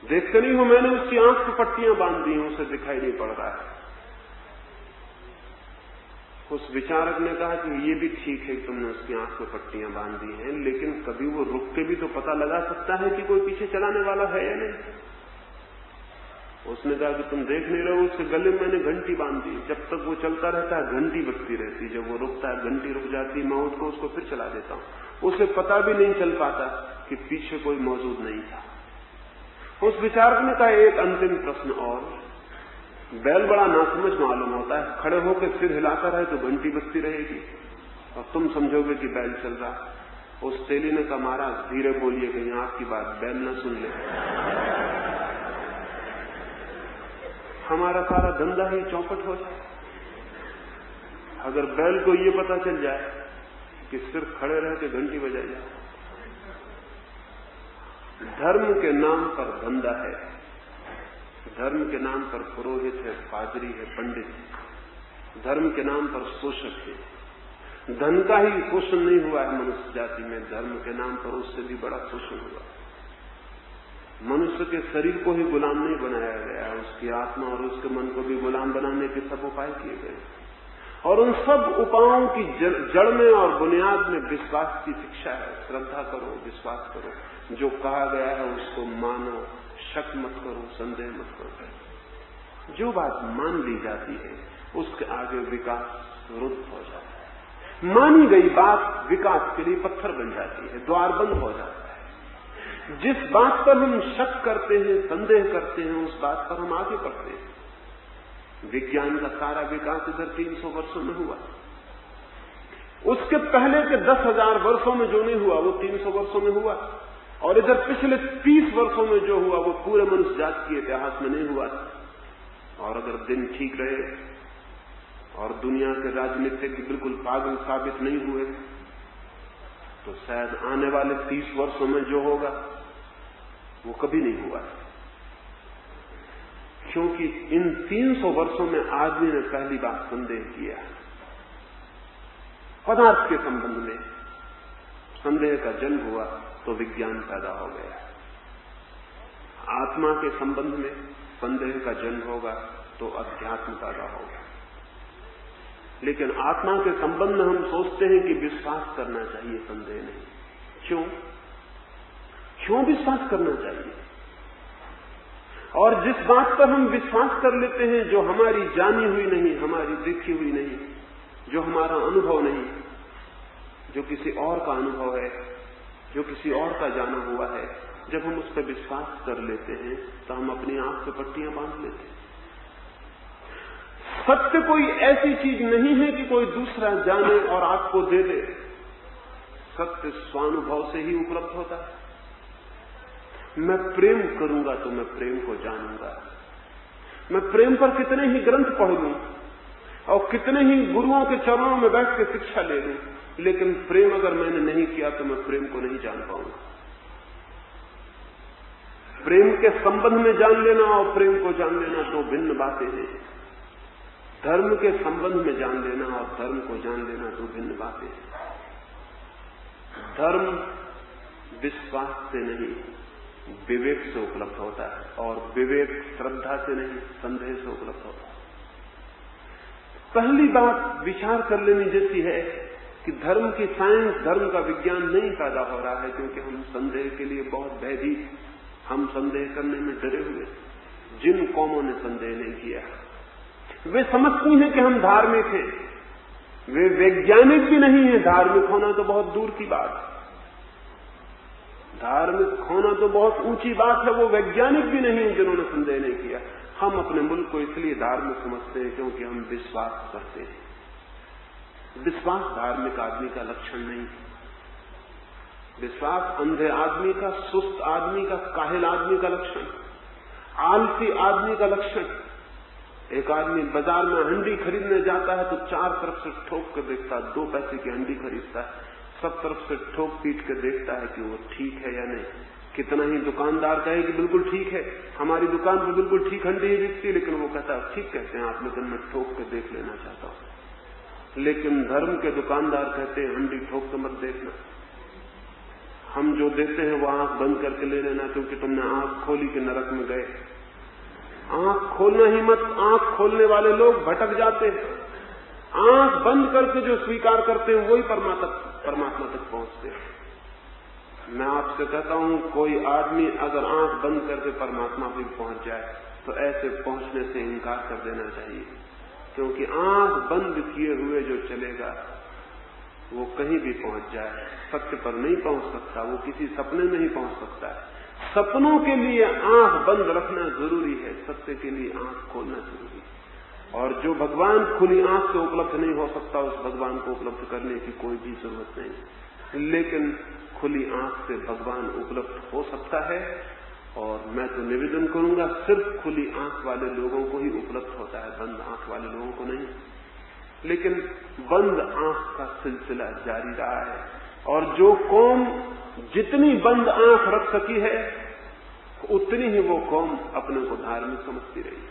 देखते नहीं हो मैंने उसकी आंख पे पट्टियां बांध दी, उसे दिखाई नहीं पड़ रहा है। उस विचारक ने कहा कि ये भी ठीक है कि तुमने उसकी आंख पे पट्टियां बांध दी हैं, लेकिन कभी वो रुक के भी तो पता लगा सकता है कि कोई पीछे चलाने वाला है या नहीं। उसने कहा कि तुम देख नहीं रहे हो, उसके गले में मैंने घंटी बांध दी, जब तक वो चलता रहता है घंटी बजती रहती, जब वो रुकता है घंटी रुक जाती, मैं उठ को उसको फिर चला देता हूं। उसे पता भी नहीं चल पाता कि पीछे कोई मौजूद नहीं था। उस विचारक ने कहा, एक अंतिम प्रश्न और, बैल बड़ा नासमझ मालूम होता है, खड़े होकर सिर हिलाता रहे तो घंटी बजती रहेगी और तुम समझोगे कि बैल चल रहा। उस तेली ने कहा, महाराज धीरे बोलिए कहीं आपकी बात बैल न सुन ले, हमारा सारा धंधा ही चौपट हो जाए। अगर बैल को ये पता चल जाए कि सिर्फ खड़े रह के घंटी बजाई जाए। धर्म के नाम पर धंधा है, धर्म के नाम पर पुरोहित है, पादरी है, पंडित है, धर्म के नाम पर शोषक है। धन का ही शोषण नहीं हुआ है मनुष्य जाति में, धर्म के नाम पर उससे भी बड़ा शोषण हुआ। मनुष्य के शरीर को ही गुलाम नहीं बनाया गया, उसकी आत्मा और उसके मन को भी गुलाम बनाने के सब उपाय किए गए, और उन सब उपायों की जड़ में और बुनियाद में विश्वास की शिक्षा है। श्रद्धा करो, विश्वास करो, जो कहा गया है उसको मानो, शक मत करो, संदेह मत करो। जो बात मान ली जाती है उसके आगे विकास रुद्ध हो जाता है। मानी गई बात विकास के लिए पत्थर बन जाती है, द्वार बंद हो जाता है। जिस बात पर हम शक करते हैं, संदेह करते हैं, उस बात पर हम आगे बढ़ते हैं। विज्ञान का सारा विकास इधर 300 वर्षों में हुआ, उसके पहले के 10,000 वर्षों में जो नहीं हुआ वो 300 वर्षों में हुआ, और इधर पिछले 30 वर्षों में जो हुआ वो पूरे मनुष्य जाति के इतिहास में नहीं हुआ। और अगर दिन ठीक रहे और दुनिया के राजनीतिक बिल्कुल पागल साबित नहीं हुए तो शायद आने वाले 30 वर्षों में जो होगा वो कभी नहीं हुआ। क्योंकि इन 300 वर्षों में आदमी ने पहली बार संदेह किया। पदार्थ के संबंध में संदेह का जन्म हुआ तो विज्ञान पैदा हो गया। आत्मा के संबंध में संदेह का जन्म होगा तो अध्यात्म पैदा होगा। लेकिन आत्मा के संबंध में हम सोचते हैं कि विश्वास करना चाहिए, संदेह नहीं। क्यों विश्वास करना चाहिए? और जिस बात पर हम विश्वास कर लेते हैं जो हमारी जानी हुई नहीं, हमारी देखी हुई नहीं, जो हमारा अनुभव नहीं, जो किसी और का अनुभव है, जो किसी और का जाना हुआ है, जब हम उस पर विश्वास कर लेते हैं तो हम अपनी आंख पे पट्टियां बांध लेते हैं। सत्य कोई ऐसी चीज नहीं है कि कोई दूसरा जाने और आपको दे दे। सत्य स्वानुभव से ही उपलब्ध होता है। मैं प्रेम करूंगा तो मैं प्रेम को जानूंगा। मैं प्रेम पर कितने ही ग्रंथ पढ़ लूं और कितने ही गुरुओं के चरणों में बैठ के शिक्षा ले लूं, लेकिन प्रेम अगर मैंने नहीं किया तो मैं प्रेम को नहीं जान पाऊंगा। प्रेम के संबंध में जान लेना और प्रेम को जान लेना दो भिन्न बातें हैं। धर्म के संबंध में जान लेना और धर्म को जान लेना दो भिन्न बातें हैं। धर्म विश्वास से नहीं, विवेक से उपलब्ध होता है, और विवेक श्रद्धा से नहीं, संदेह से उपलब्ध होता है। पहली बात विचार कर लेनी जैसी है कि धर्म की साइंस, धर्म का विज्ञान नहीं पैदा हो रहा है क्योंकि हम संदेह के लिए बहुत भयभीत, हम संदेह करने में डरे हुए। जिन कौमों ने संदेह नहीं किया वे समझती हैं कि हम धार्मिक हैं, वे वैज्ञानिक भी नहीं है। धार्मिक होना तो बहुत दूर की बात है, धार्मिक होना तो बहुत ऊंची बात है, वो वैज्ञानिक भी नहीं है जिन्होंने संदेह नहीं किया। हम अपने मुल्क को इसलिए धार्मिक समझते हैं क्योंकि हम विश्वास करते हैं। विश्वास धार्मिक आदमी का लक्षण नहीं है। विश्वास अंधे आदमी का, सुस्त आदमी का, काहिल आदमी का लक्षण, आलसी आदमी का लक्षण। एक आदमी बाजार में हंडी खरीदने जाता है तो चार तरफ से ठोक कर देखता है, 2 पैसे की हंडी खरीदता है, सब तरफ से ठोक पीट कर देखता है कि वो ठीक है या नहीं। कितना ही दुकानदार कहे कि बिल्कुल ठीक है, हमारी दुकान पर बिल्कुल ठीक हंडी ही बिकती, लेकिन वो कहता है ठीक कहते हैं आप, लेकिन मैं ठोक कर देख लेना चाहता हूं। लेकिन धर्म के दुकानदार कहते हैं हंडी ठोक कर मत देखना, हम जो देते हैं वो आंख बंद करके ले लेना, क्योंकि तुमने आंख खोली के नरक में गए। आंख खोलना ही मत, आंख खोलने वाले लोग भटक जाते हैं। आंख बंद करके जो स्वीकार करते हैं वही परमात्मा तक पहुंचते हैं। मैं आपसे कहता हूं, कोई आदमी अगर आंख बंद करके परमात्मा भी पहुंच जाए तो ऐसे पहुंचने से इनकार कर देना चाहिए, क्योंकि आंख बंद किए हुए जो चलेगा वो कहीं भी पहुंच जाए, सत्य पर नहीं पहुंच सकता, वो किसी सपने में ही पहुंच सकता है। सपनों के लिए आंख बंद रखना जरूरी है, सत्य के लिए आंख खोलना जरूरी है। और जो भगवान खुली आंख से उपलब्ध नहीं हो सकता, उस भगवान को उपलब्ध करने की कोई भी जरूरत नहीं। लेकिन खुली आंख से भगवान उपलब्ध हो सकता है, और मैं तो निवेदन करूंगा सिर्फ खुली आंख वाले लोगों को ही उपलब्ध होता है, बंद आंख वाले लोगों को नहीं। लेकिन बंद आंख का सिलसिला जारी रहा है, और जो कौम जितनी बंद आंख रख सकी है उतनी ही वो कौम अपने को धार्मिक समझती रही।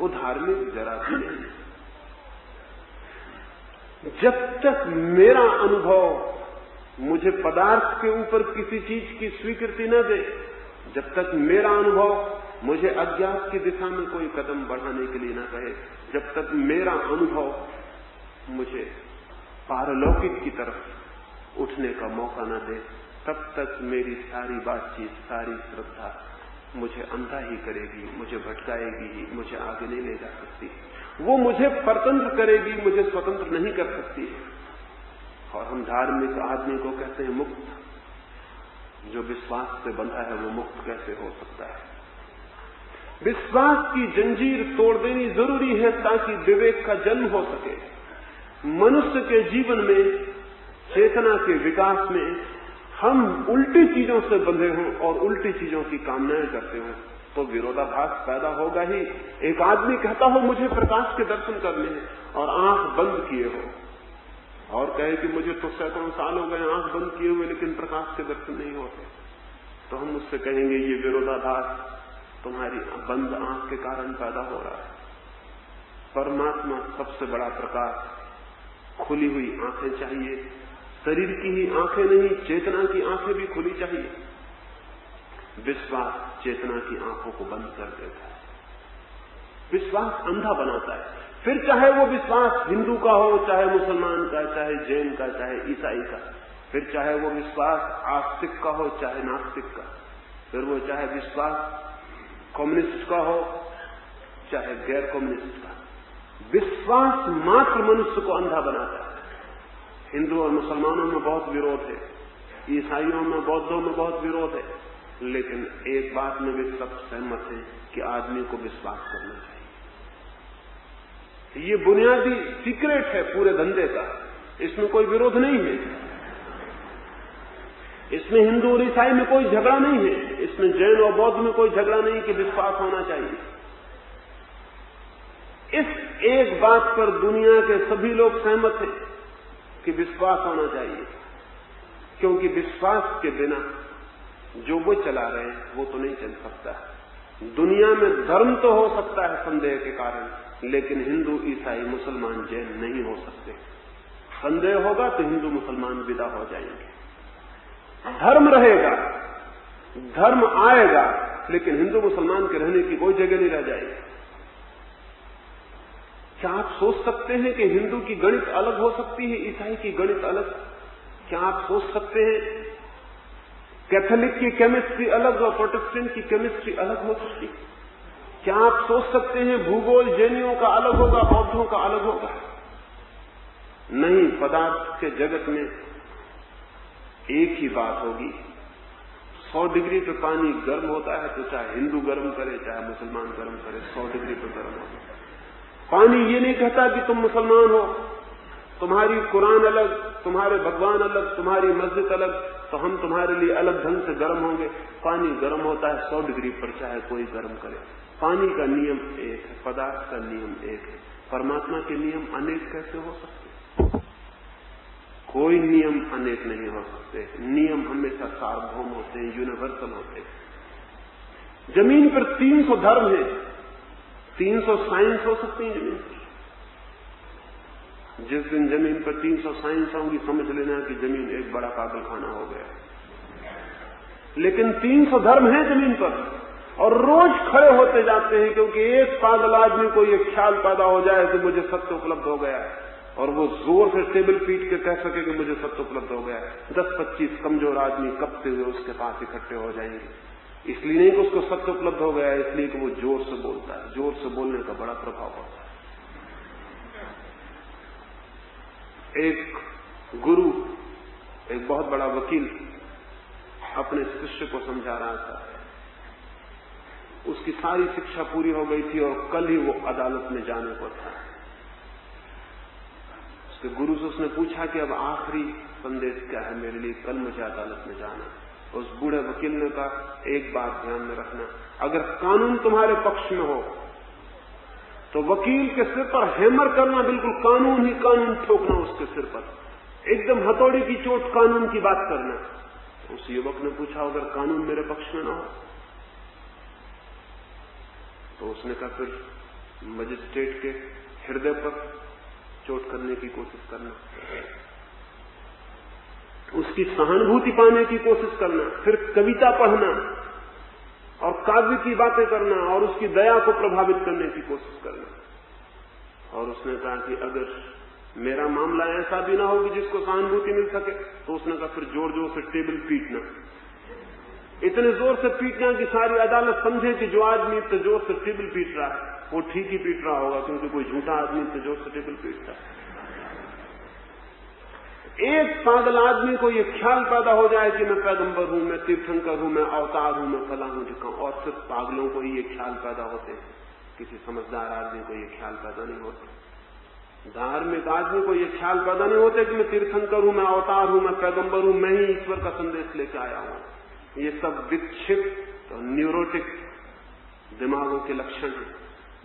वो धार्मिक जरा भी नहीं। जब तक मेरा अनुभव मुझे पदार्थ के ऊपर किसी चीज की स्वीकृति न दे, जब तक मेरा अनुभव मुझे अज्ञात की दिशा में कोई कदम बढ़ाने के लिए न कहे, जब तक मेरा अनुभव मुझे पारलौकिक की तरफ उठने का मौका न दे, तब तक मेरी सारी बातचीत, सारी श्रद्धा मुझे अंधा ही करेगी, मुझे भटकाएगी ही, मुझे आगे नहीं ले जा सकती। वो मुझे परतंत्र करेगी, मुझे स्वतंत्र नहीं कर सकती। और हम धार्मिक आदमी को कहते हैं मुक्त। जो विश्वास से बंधा है वो मुक्त कैसे हो सकता है? विश्वास की जंजीर तोड़ देनी जरूरी है ताकि विवेक का जन्म हो सके। मनुष्य के जीवन में, चेतना के विकास में हम उल्टी चीजों से बंधे हों और उल्टी चीजों की कामनाएं करते हों तो विरोधाभास पैदा होगा ही। एक आदमी कहता हो मुझे प्रकाश के दर्शन करने हैं और आंख बंद किए हो, और कहे कि मुझे तो सैकड़ों साल हो गए आंख बंद किए हुए लेकिन प्रकाश के दर्शन नहीं होते, तो हम उससे कहेंगे ये विरोधाभास तुम्हारी बंद आंख के कारण पैदा हो रहा है। परमात्मा सबसे बड़ा प्रकाश, खुली हुई आंखें चाहिए, शरीर की ही आंखें नहीं, चेतना की आंखें भी खुली चाहिए। विश्वास चेतना की आंखों को बंद कर देता है, विश्वास अंधा बनाता है। फिर चाहे वो विश्वास हिंदू का हो, चाहे मुसलमान का, चाहे जैन का, चाहे ईसाई का, फिर चाहे वो विश्वास आस्तिक का हो, चाहे नास्तिक का, फिर वो चाहे विश्वास कम्युनिस्ट का हो, चाहे गैर कम्युनिस्ट का। विश्वास मात्र मनुष्य को अंधा बनाता है। हिंदू और मुसलमानों में बहुत विरोध है, ईसाइयों में, बौद्धों में बहुत विरोध है, लेकिन एक बात में वे सब सहमत हैं कि आदमी को विश्वास करना चाहिए। ये बुनियादी सीक्रेट है पूरे धंधे का, इसमें कोई विरोध नहीं है, इसमें हिंदू और ईसाई में कोई झगड़ा नहीं है, इसमें जैन और बौद्ध में कोई झगड़ा नहीं कि विश्वास होना चाहिए। इस एक बात पर दुनिया के सभी लोग सहमत हैं कि विश्वास होना चाहिए, क्योंकि विश्वास के बिना जो वो चला रहे हैं वो तो नहीं चल सकता। दुनिया में धर्म तो हो सकता है संदेह के कारण, लेकिन हिंदू, ईसाई, मुसलमान, जैन नहीं हो सकते। संदेह होगा तो हिंदू मुसलमान विदा हो जाएंगे। धर्म रहेगा, धर्म आएगा, लेकिन हिंदू मुसलमान के रहने की कोई जगह नहीं रह जाएगी। क्या आप सोच सकते हैं कि हिंदू की गणित अलग हो सकती है, ईसाई की गणित अलग? क्या आप सोच सकते हैं कैथोलिक की केमिस्ट्री अलग और प्रोटेस्टेंट की केमिस्ट्री अलग हो सकती? क्या आप सोच सकते हैं भूगोल जैनियों का अलग होगा, बौद्धों का अलग होगा? नहीं, पदार्थ के जगत में एक ही बात होगी। 100 डिग्री पे पानी गर्म होता है तो चाहे हिंदू गर्म करे चाहे मुसलमान गर्म करे, 100 डिग्री पे गर्म होता है। पानी ये नहीं कहता कि तुम मुसलमान हो, तुम्हारी कुरान अलग, तुम्हारे भगवान अलग, तुम्हारी मस्जिद अलग, तो हम तुम्हारे लिए अलग ढंग से गर्म होंगे। पानी गर्म होता है 100 डिग्री पर, चाहे कोई गर्म करे। पानी का नियम एक है, पदार्थ का नियम एक है। परमात्मा के नियम अनेक कैसे हो सकते? कोई नियम अनेक नहीं हो सकते। नियम हमेशा सार्वभौम होते हैं, यूनिवर्सल होते हैं। जमीन पर 300 धर्म है, 300 साइंस हो सकती है जमीन पर। जिस दिन जमीन पर 300 साइंस होंगी, समझ लेना कि जमीन एक बड़ा पागलखाना हो गया। लेकिन 300 धर्म है जमीन पर, और रोज खड़े होते जाते हैं, क्योंकि एक पागल आदमी को यह ख्याल पैदा हो जाए कि मुझे सत्य उपलब्ध हो गया है, और वो जोर से टेबल पीट के कह सके कि मुझे सत्य उपलब्ध हो गया है। 10-25 कमजोर आदमी कपते हुए उसके पास इकट्ठे हो जाएंगे। इसलिए नहीं कि उसको सत्य उपलब्ध हो गया है, इसलिए कि वो जोर से बोलता है। जोर से बोलने का बड़ा प्रभाव होता है। एक गुरु, एक बहुत बड़ा वकील अपने शिष्य को समझा रहा था। उसकी सारी शिक्षा पूरी हो गई थी और कल ही वो अदालत में जाने को था। उसके गुरु से उसने पूछा कि अब आखिरी संदेश क्या है मेरे लिए, कल मुझे अदालत में जाना। उस बूढ़े वकील ने कहा, एक बात ध्यान में रखना, अगर कानून तुम्हारे पक्ष में हो तो वकील के सिर पर हैमर करना, बिल्कुल कानून ही कानून ठोकना उसके सिर पर, एकदम हथौड़े की चोट कानून की बात करना। उस युवक ने पूछा, अगर कानून मेरे पक्ष में ना हो? तो उसने कहा, फिर मजिस्ट्रेट के हृदय पर चोट करने की कोशिश करना, उसकी सहानुभूति पाने की कोशिश करना, फिर कविता पढ़ना और काव्य की बातें करना और उसकी दया को प्रभावित करने की कोशिश करना। और उसने कहा कि अगर मेरा मामला ऐसा भी ना हो कि जिसको सहानुभूति मिल सके, तो उसने कहा फिर जोर जोर से टेबल पीटना, इतने जोर से पीटना कि सारी अदालत समझे कि जो आदमी इतने जोर से टेबल पीट रहा है वो ठीक ही पीट रहा होगा, क्योंकि कोई झूठा आदमी इतने जोर से टेबल पीटता है। एक पागल आदमी को ये ख्याल पैदा हो जाए कि मैं पैगंबर हूं, मैं तीर्थंकर हूं, मैं अवतार हूं, मैं फला हूं ढिका, और सिर्फ पागलों को ही ये ख्याल पैदा होते हैं, किसी समझदार आदमी को ये ख्याल पैदा नहीं होते। धार्मिक आदमी को ये ख्याल पैदा नहीं होते कि मैं तीर्थंकर हूं, मैं अवतार हूं, मैं पैगंबर हूं, मैं ही ईश्वर का संदेश लेकर आया हूं। ये सब विक्षिप्त और न्यूरोटिक दिमागों के लक्षण हैं।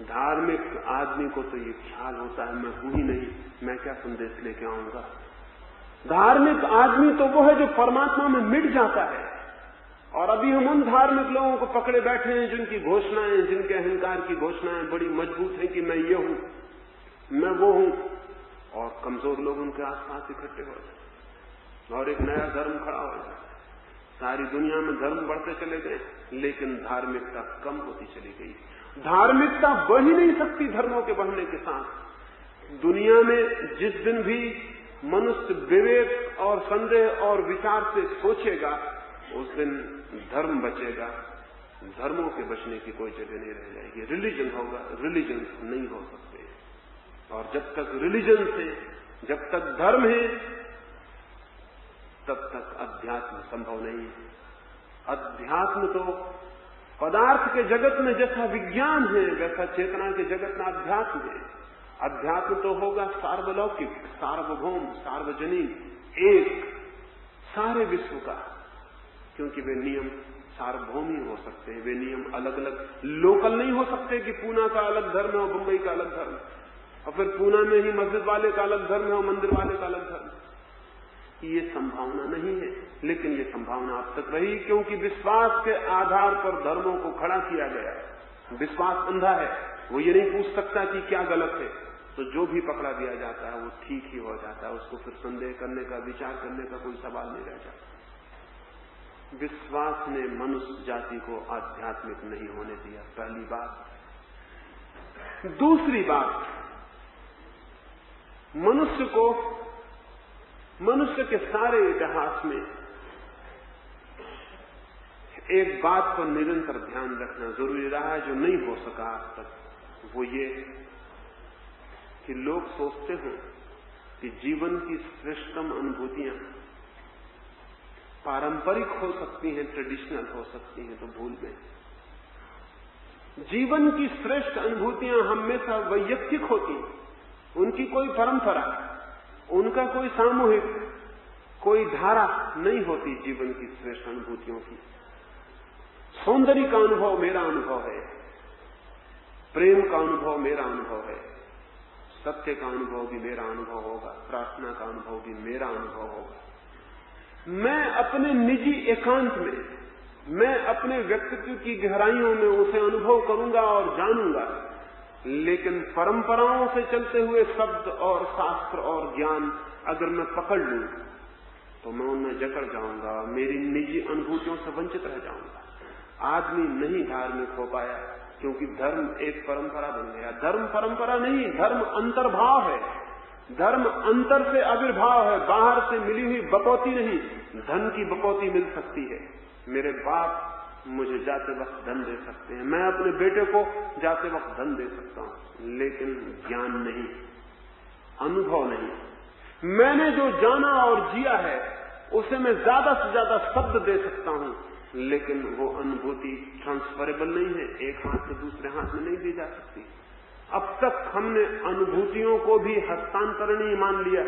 धार्मिक आदमी को तो ये ख्याल होता है, मैं हूं ही नहीं, मैं क्या संदेश लेके आऊंगा। धार्मिक आदमी तो वो है जो परमात्मा में मिट जाता है। और अभी हम उन धार्मिक लोगों को पकड़े बैठे हैं जिनकी घोषणाएं, जिनके अहंकार की घोषणाएं बड़ी मजबूत हैं कि मैं ये हूं, मैं वो हूं, और कमजोर लोग उनके आसपास इकट्ठे हो जाते और एक नया धर्म खड़ा हो जाता है। सारी दुनिया में धर्म बढ़ते चले गए, लेकिन धार्मिकता कम होती चली गई। धार्मिकता बढ़ ही नहीं सकती धर्मों के बढ़ने के साथ। दुनिया में जिस दिन भी मनुष्य विवेक और संदेह और विचार से सोचेगा, उस दिन धर्म बचेगा, धर्मों के बचने की कोई जगह नहीं रह जाएगी। रिलीजन होगा, रिलीजन नहीं हो सकते। और जब तक रिलीजन से, जब तक धर्म है, तब तक अध्यात्म संभव नहीं है। अध्यात्म तो पदार्थ के जगत में जैसा विज्ञान है, वैसा चेतना के जगत में अध्यात्म है। अध्यात्म तो होगा सार्वलौकिक, सार्वभौम, सार्वजनिक, एक सारे विश्व का, क्योंकि वे नियम सार्वभौम ही हो सकते हैं। वे नियम अलग अलग लोकल नहीं हो सकते कि पूना का अलग धर्म है और मुंबई का अलग धर्म, और फिर पूना में ही मस्जिद वाले का अलग धर्म है और मंदिर वाले का अलग धर्म। ये संभावना नहीं है, लेकिन ये संभावना अब तक रही, क्योंकि विश्वास के आधार पर धर्मों को खड़ा किया गया। विश्वास अंधा है, वो ये नहीं पूछ सकता कि क्या गलत है, तो जो भी पकड़ा दिया जाता है वो ठीक ही हो जाता है। उसको फिर संदेह करने का, विचार करने का कोई सवाल नहीं रह जाता। विश्वास ने मनुष्य जाति को आध्यात्मिक नहीं होने दिया, पहली बात। दूसरी बात, मनुष्य के सारे इतिहास में एक बात पर निरंतर ध्यान रखना जरूरी रहा है, जो नहीं हो सका आज तक। वो ये कि लोग सोचते हैं कि जीवन की श्रेष्ठतम अनुभूतियां पारंपरिक हो सकती हैं, ट्रेडिशनल हो सकती हैं, तो भूल गए। जीवन की श्रेष्ठ अनुभूतियां हमेशा वैयक्तिक होती हैं, उनकी कोई परंपरा, उनका कोई सामूहिक, कोई धारा नहीं होती। जीवन की श्रेष्ठ अनुभूतियों की सौंदर्य का अनुभव मेरा अनुभव है, प्रेम का अनुभव मेरा अनुभव है, सत्य का अनुभव भी मेरा अनुभव होगा, प्रार्थना का अनुभव भी मेरा अनुभव होगा। मैं अपने निजी एकांत में, मैं अपने व्यक्तित्व की गहराइयों में उसे अनुभव करूंगा और जानूंगा, लेकिन परंपराओं से चलते हुए शब्द और शास्त्र और ज्ञान अगर मैं पकड़ लूं तो मैं उनमें जकड़ जाऊंगा, मेरी निजी अनुभूतियों से वंचित रह जाऊंगा। आदमी नहीं धार्मिक हो पाया क्योंकि धर्म एक परंपरा बन गया। धर्म परंपरा नहीं, धर्म अंतर्भाव है, धर्म अंतर से आविर्भाव है, बाहर से मिली हुई बकौती नहीं। धन की बकौती मिल सकती है, मेरे बाप मुझे जाते वक्त धन दे सकते हैं, मैं अपने बेटे को जाते वक्त धन दे सकता हूं, लेकिन ज्ञान नहीं, अनुभव नहीं। मैंने जो जाना और जिया है उसे मैं ज्यादा से ज्यादा शब्द दे सकता हूं, लेकिन वो अनुभूति ट्रांसफरेबल नहीं है, एक हाथ से दूसरे हाथ में नहीं दी जा सकती। अब तक हमने अनुभूतियों को भी हस्तांतरणीय मान लिया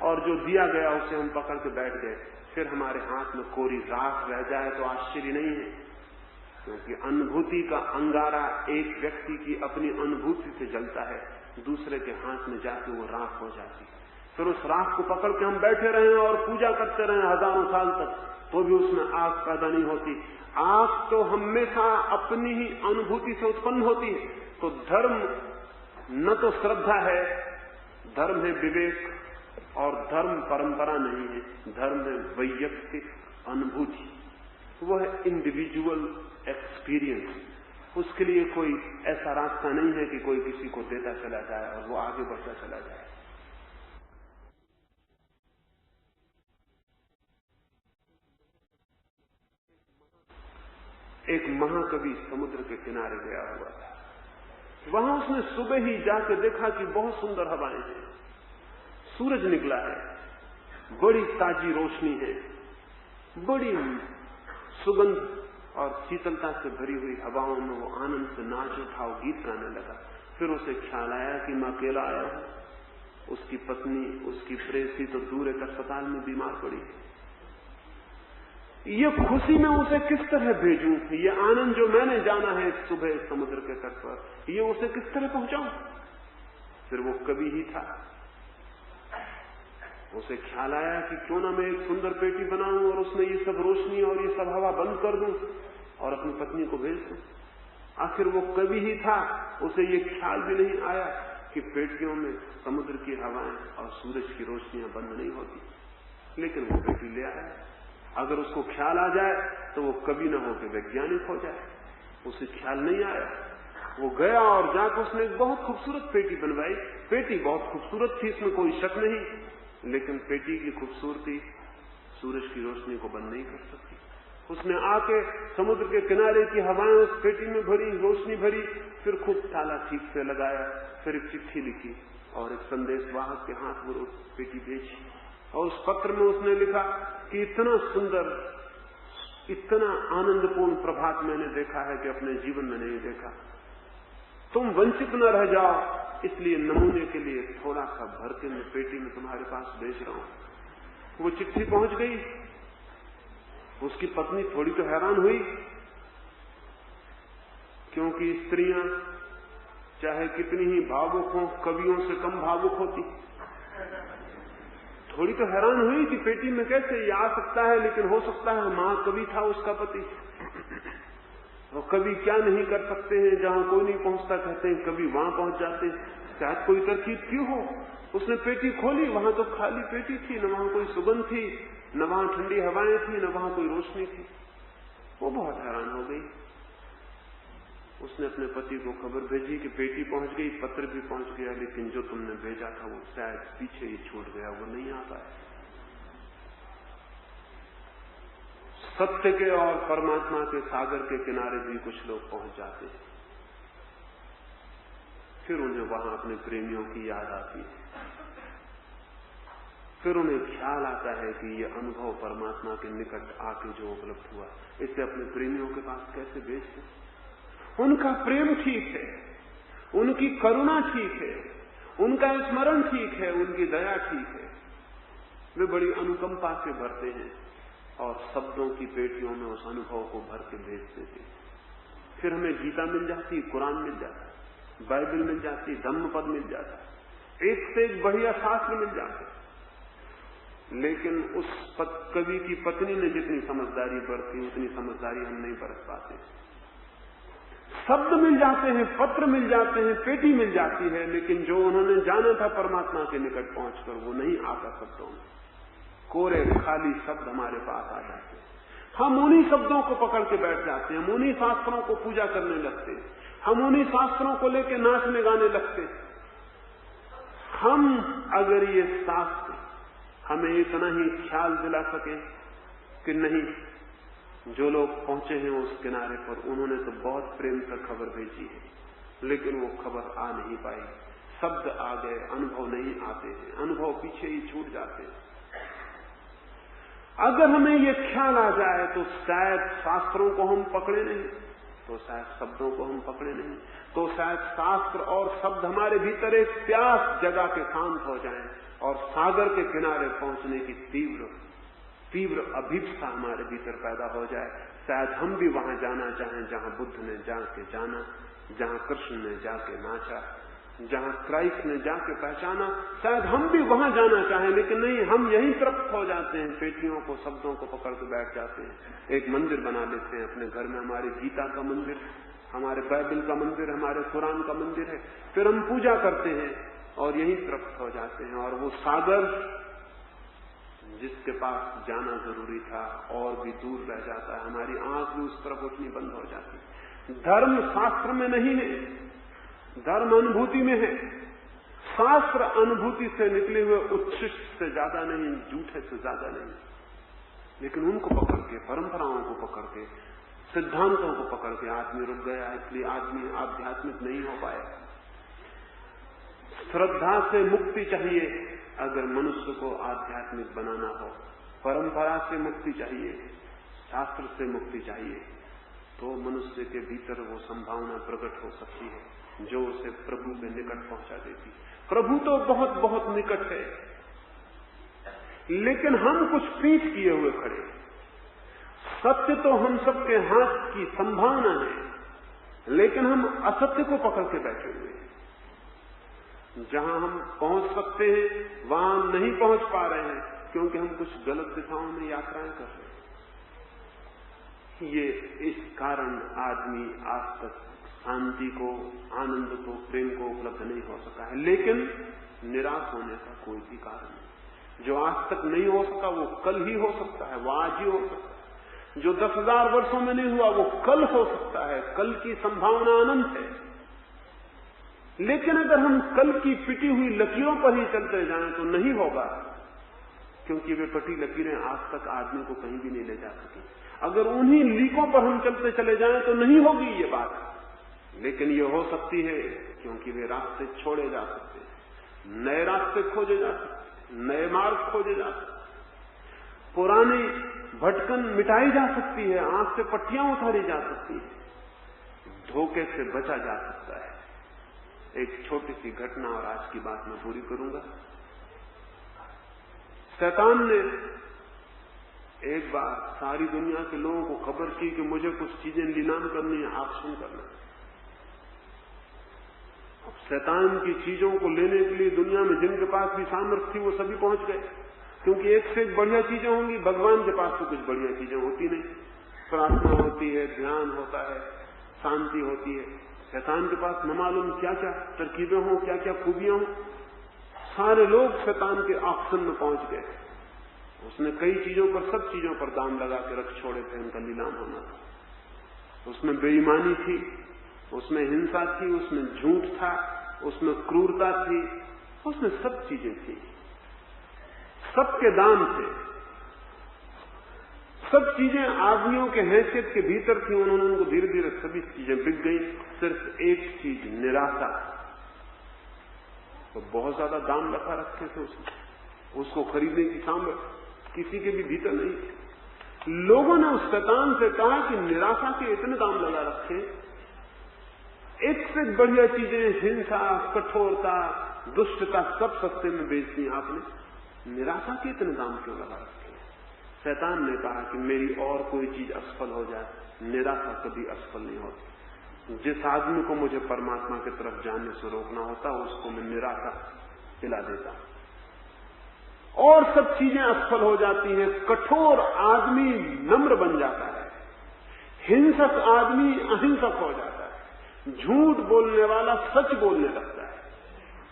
और जो दिया गया उसे हम पकड़ के बैठ गए। फिर हमारे हाथ में कोरी राख रह जाए तो आश्चर्य नहीं है, क्योंकि अनुभूति का अंगारा एक व्यक्ति की अपनी अनुभूति से जलता है, दूसरे के हाथ में जाके वो राख हो जाती है। फिर उस राख को पकड़ के हम बैठे रहे और पूजा करते रहे हजारों साल तक, तो भी उसमें आग पैदा नहीं होती। आग तो हमेशा अपनी ही अनुभूति से उत्पन्न होती है। तो धर्म न तो श्रद्धा है, धर्म है विवेक, और धर्म परंपरा नहीं है, धर्म है वैयक्तिक अनुभूति, वो है इंडिविजुअल एक्सपीरियंस। उसके लिए कोई ऐसा रास्ता नहीं है कि कोई किसी को देता चला जाए और वो आगे बढ़ता चला जाए। एक महाकवि समुद्र के किनारे गया हुआ था, वहां उसने सुबह ही जाकर देखा कि बहुत सुंदर हवाएं हैं, सूरज निकला है, बड़ी ताजी रोशनी है, बड़ी सुगंध और शीतलता से भरी हुई हवाओं में वो आनंद से नाच उठा, गीत गाने लगा। फिर उसे ख्याल आया कि मैं अकेला आया हूं, उसकी पत्नी, उसकी प्रेयसी तो दूर एक अस्पताल में बीमार पड़ी है। ये खुशी मैं उसे किस तरह भेजूं, ये आनंद जो मैंने जाना है सुबह समुद्र के तट पर, ये उसे किस तरह पहुंचाऊं। फिर वो कवि ही था, उसे ख्याल आया कि क्यों ना मैं एक सुंदर पेटी बनाऊं और उसमें ये सब रोशनी और ये सब हवा बंद कर दूं और अपनी पत्नी को भेज दूं। आखिर वो कवि ही था, उसे ये ख्याल भी नहीं आया कि पेटियों में समुद्र की हवाएं और सूरज की रोशनियां बंद नहीं होती, लेकिन वो पेटी ले आया। अगर उसको ख्याल आ जाए तो वो कवि न हो के वैज्ञानिक हो जाए, उसे ख्याल नहीं आया। वो गया और जाकर उसने एक बहुत खूबसूरत पेटी बनवाई। पेटी बहुत खूबसूरत थी, इसमें कोई शक नहीं, लेकिन पेटी की खूबसूरती सूरज की रोशनी को बंद नहीं कर सकती। उसने आके समुद्र के किनारे की हवाएं उस पेटी में भरी, रोशनी भरी, फिर खूब ताला ठीक से लगाया, फिर एक चिट्ठी लिखी और एक संदेश वाहक के हाथ में पेटी भेजी और उस पत्र में उसने लिखा कि इतना सुंदर, इतना आनंदपूर्ण प्रभात मैंने देखा है कि अपने जीवन में नहीं देखा। तुम वंचित न रह जाओ, इसलिए नमूने के लिए थोड़ा सा भर के मैं पेटी में तुम्हारे पास भेज रहा हूं। वो चिट्ठी पहुंच गई। उसकी पत्नी थोड़ी तो हैरान हुई, क्योंकि स्त्रियां चाहे कितनी ही भावुक हो, कवियों से कम भावुक होती। थोड़ी तो हैरान हुई कि पेटी में कैसे ये आ सकता है, लेकिन हो सकता है महाकवि था उसका पति। और कवि क्या नहीं कर सकते हैं, जहां कोई नहीं पहुंचता कहते हैं कवि वहां पहुंच जाते हैं। शायद कोई तरकीब क्यों हो। उसने पेटी खोली, वहां तो खाली पेटी थी, न वहां कोई सुगंध थी, न वहां ठंडी हवाएं थी, न वहां कोई रोशनी थी। वो बहुत हैरान हो गई। उसने अपने पति को खबर भेजी कि पेटी पहुंच गई, पत्र भी पहुंच गया, लेकिन जो तुमने भेजा था वो शायद पीछे ही छूट गया, वो नहीं आ पाया। सत्य के और परमात्मा के सागर के किनारे भी कुछ लोग पहुंच जाते हैं, फिर उन्हें वहां अपने प्रेमियों की याद आती है। फिर उन्हें ख्याल आता है कि ये अनुभव परमात्मा के निकट आके जो उपलब्ध हुआ, इसे अपने प्रेमियों के पास कैसे भेज दें। उनका प्रेम ठीक है, उनकी करुणा ठीक है, उनका स्मरण ठीक है, उनकी दया ठीक है। वे बड़ी अनुकंपा से भरते हैं और शब्दों की पेटियों में उस अनुभव को भर के भेज देते हैं। फिर हमें गीता मिल जाती, कुरान मिल जाता, बाइबल मिल जाती, धम्मपद मिल जाता, एक से एक बढ़िया शास्त्र मिल जाते। लेकिन उस कवि की पत्नी ने जितनी समझदारी बरती, उतनी समझदारी हम नहीं बरत पाते। शब्द मिल जाते हैं, पत्र मिल जाते हैं, पेटी मिल जाती है, लेकिन जो उन्होंने जाना था परमात्मा के निकट पहुंचकर, वो नहीं आता शब्दों में। कोरे खाली शब्द हमारे पास आ जाते हैं। हम उन्हीं शब्दों को पकड़ के बैठ जाते हैं, हम उन्हीं शास्त्रों को पूजा करने लगते हैं, हम उन्हीं शास्त्रों को लेकर नाचने गाने लगते हैं। हम अगर ये शास्त्र हमें इतना ही ख्याल दिला सके कि नहीं, जो लोग पहुंचे हैं उस किनारे पर, उन्होंने तो बहुत प्रेम से खबर भेजी है, लेकिन वो खबर आ नहीं पाई। शब्द आ गए, अनुभव नहीं आते हैं, अनुभव पीछे ही छूट जाते हैं। अगर हमें ये ख्याल आ जाए तो शायद शास्त्रों को हम पकड़े नहीं, तो शायद शब्दों को हम पकड़े नहीं, तो शायद शास्त्र और शब्द हमारे भीतर एक प्यास जगा के शांत हो जाएं और सागर के किनारे पहुंचने की तीव्र अभिप्सा हमारे भीतर पैदा हो जाए। शायद हम भी वहां जाना चाहें जहां बुद्ध ने जाके जाना, जहां कृष्ण ने जाके नाचा, जहां क्राइस्ट ने जाके पहचाना। शायद हम भी वहां जाना चाहें, लेकिन नहीं, हम यहीं तृप्त हो जाते हैं, पेटियों को, शब्दों को पकड़ के बैठ जाते हैं। एक मंदिर बना लेते हैं अपने घर में, हमारी गीता का मंदिर, हमारे बाइबल का मंदिर, हमारे कुरान का मंदिर है। फिर हम पूजा करते हैं और यहीं तृप्त हो जाते हैं। और वो सागर जिसके पास जाना जरूरी था और भी दूर रह जाता है, हमारी आंख भी उस तरफ उठनी बंद हो जाती है। धर्म शास्त्र में नहीं है, धर्म अनुभूति में है। शास्त्र अनुभूति से निकले हुए उच्छिष्ट से ज्यादा नहीं, झूठे से ज्यादा नहीं, लेकिन उनको पकड़ के, परंपराओं को पकड़ के, सिद्धांतों को पकड़ के आदमी रुक गया, इसलिए आदमी आध्यात्मिक नहीं हो पाया। श्रद्धा से मुक्ति चाहिए अगर मनुष्य को आध्यात्मिक बनाना हो, परंपरा से मुक्ति चाहिए, शास्त्र से मुक्ति चाहिए, तो मनुष्य के भीतर वो संभावना प्रकट हो सकती है जो उसे प्रभु के निकट पहुंचा देती। प्रभु तो बहुत बहुत निकट है, लेकिन हम कुछ पीठ किए हुए खड़े। सत्य तो हम सबके हाथ की संभावना है, लेकिन हम असत्य को पकड़ के बैठे हुए हैं। जहां हम पहुंच सकते हैं वहां नहीं पहुंच पा रहे हैं, क्योंकि हम कुछ गलत दिशाओं में यात्राएं कर रहे हैं। ये इस कारण आदमी आज तक शांति को, आनंद को, प्रेम को उपलब्ध नहीं हो सका है। लेकिन निराश होने का कोई भी कारण नहीं। जो आज तक नहीं हो सका वो कल ही हो सकता है, वो आज ही हो सकता है। जो 10,000 वर्षों में नहीं हुआ वो कल हो सकता है। कल की संभावना अनंत है। लेकिन अगर हम कल की पिटी हुई लकीरों पर ही चलते जाएं तो नहीं होगा, क्योंकि वे कटी लकीरें आज तक आदमी को कहीं भी नहीं ले जा सकी। अगर उन्हीं लीकों पर हम चलते चले जाएं तो नहीं होगी ये बात, लेकिन ये हो सकती है क्योंकि वे रास्ते छोड़े जा सकते हैं, नए रास्ते खोजे जा सकते हैं, नए मार्ग खोजे जा सकते, पुरानी भटकन मिटाई जा सकती है, आंख से पट्टियां उतारी जा सकती है, धोखे से बचा जा सकता है। एक छोटी सी घटना और आज की बात मैं पूरी करूंगा। शैतान ने एक बार सारी दुनिया के लोगों को खबर की कि मुझे कुछ चीजें नीलाम करनी है, ऑक्शन करना है। अब शैतान की चीजों को लेने के लिए दुनिया में जिनके पास भी सामर्थ्य थी वो सभी पहुंच गए, क्योंकि एक से एक बढ़िया चीजें होंगी। भगवान के पास तो कुछ बढ़िया चीजें होती नहीं, प्रार्थना होती है, ध्यान होता है, शांति होती है। शैतान के पास न मालूम क्या क्या तरकीबें हों, क्या क्या खूबियां हों। सारे लोग शैतान के ऑक्शन में पहुंच गए। उसने कई चीजों पर, सब चीजों पर दाम लगा के रख छोड़े थे, उनका नीलाम होना था। उसमें बेईमानी थी, उसमें हिंसा थी, उसमें झूठ था, उसमें क्रूरता थी, उसमें सब चीजें थी, सबके दाम थे। सब चीजें आदमियों के हैसियत के भीतर थी, उन्होंने उनको धीरे धीरे सभी चीजें बिक गई। सिर्फ एक चीज, निराशा, तो बहुत ज्यादा दाम लगा रखे थे उसने, उसको खरीदने की सामर्थ्य किसी के भी भीतर नहीं थी। लोगों ने उस शैतान से कहा कि निराशा के इतने दाम लगा रखे, एक से बढ़िया चीजें, हिंसा, कठोरता, दुष्टता सब सस्ते में बेच दी आपने, निराशा के इतने दाम क्यों लगा रखे? शैतान ने कहा कि मेरी और कोई चीज असफल हो जाए, निराशा कभी असफल नहीं होती। जिस आदमी को मुझे परमात्मा की तरफ जाने से रोकना होता उसको मैं निराशा दिला देता, और सब चीजें असफल हो जाती हैं। कठोर आदमी नम्र बन जाता है, हिंसक आदमी अहिंसक हो जाता है, झूठ बोलने वाला सच बोलने लगता है,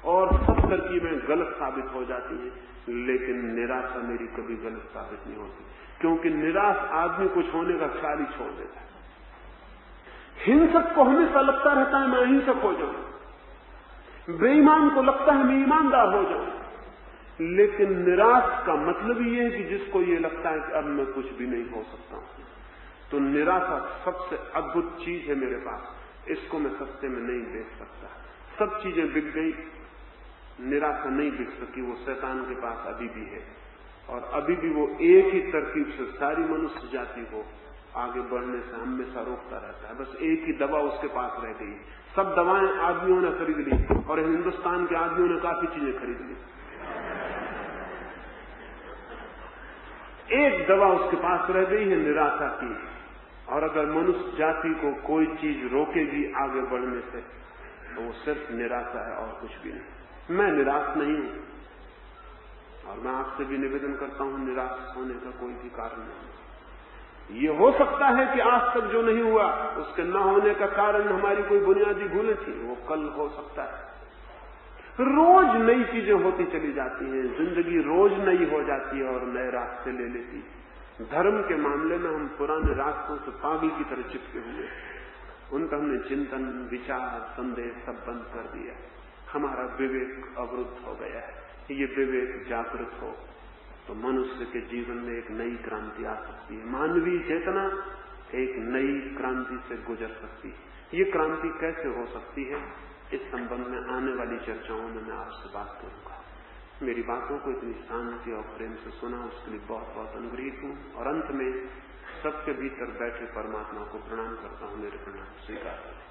और सब तरकीबें गलत साबित हो जाती हैं। लेकिन निराशा मेरी कभी गलत साबित नहीं होती, क्योंकि निराश आदमी कुछ होने का ख्याल ही छोड़ देता है। हिंसक को हमेशा लगता रहता है मैं अहिंसक हो जाऊं, बेईमान को लगता है मैं ईमानदार हो जाऊं। लेकिन निराश का मतलब ये है कि जिसको ये लगता है कि अब मैं कुछ भी नहीं हो सकता हूं। तो निराशा सबसे अद्भुत चीज है मेरे पास, इसको मैं सस्ते में नहीं बेच सकता। सब चीजें बिक गई, निराशा नहीं बिक सकी। वो शैतान के पास अभी भी है, और अभी भी वो एक ही तरकीब से सारी मनुष्य जाति को आगे बढ़ने से हमेशा रोकता रहता है। बस एक ही दवा उसके पास रह गई। सब दवाएं आदमियों ने खरीद ली, और हिंदुस्तान के आदमियों ने काफी चीजें खरीद ली। एक दवा उसके पास रह गई है, निराशा की। और अगर मनुष्य जाति को कोई चीज रोकेगी आगे बढ़ने से, तो वो सिर्फ निराशा है और कुछ भी नहीं। मैं निराश नहीं हूं, और मैं आपसे भी निवेदन करता हूं, निराश होने का कोई भी कारण नहीं। ये हो सकता है कि आज तक जो नहीं हुआ उसके न होने का कारण हमारी कोई बुनियादी भूलें थी, वो कल हो सकता है। रोज नई चीजें होती चली जाती हैं, जिंदगी रोज नई हो जाती है और नए रास्ते ले लेती है। धर्म के मामले में हम पुराने रास्तों से पागल की तरह चिपके हुए, उन पर हमने चिंतन, विचार, संदेह सब बंद कर दिया। हमारा विवेक अवरुद्ध हो गया है। ये विवेक जागृत हो तो मनुष्य के जीवन में एक नई क्रांति आ सकती है। मानवीय चेतना एक नई क्रांति से गुजर सकती है। ये क्रांति कैसे हो सकती है, इस संबंध में आने वाली चर्चाओं में मैं आपसे बात करूंगा। मेरी बातों को इतनी शांति और प्रेम से सुना, उसके लिए बहुत बहुत अनुग्रहित हूं। और अंत में सबके भीतर बैठे परमात्मा को प्रणाम करता हूं। मेरे प्रणाम स्वीकार करें।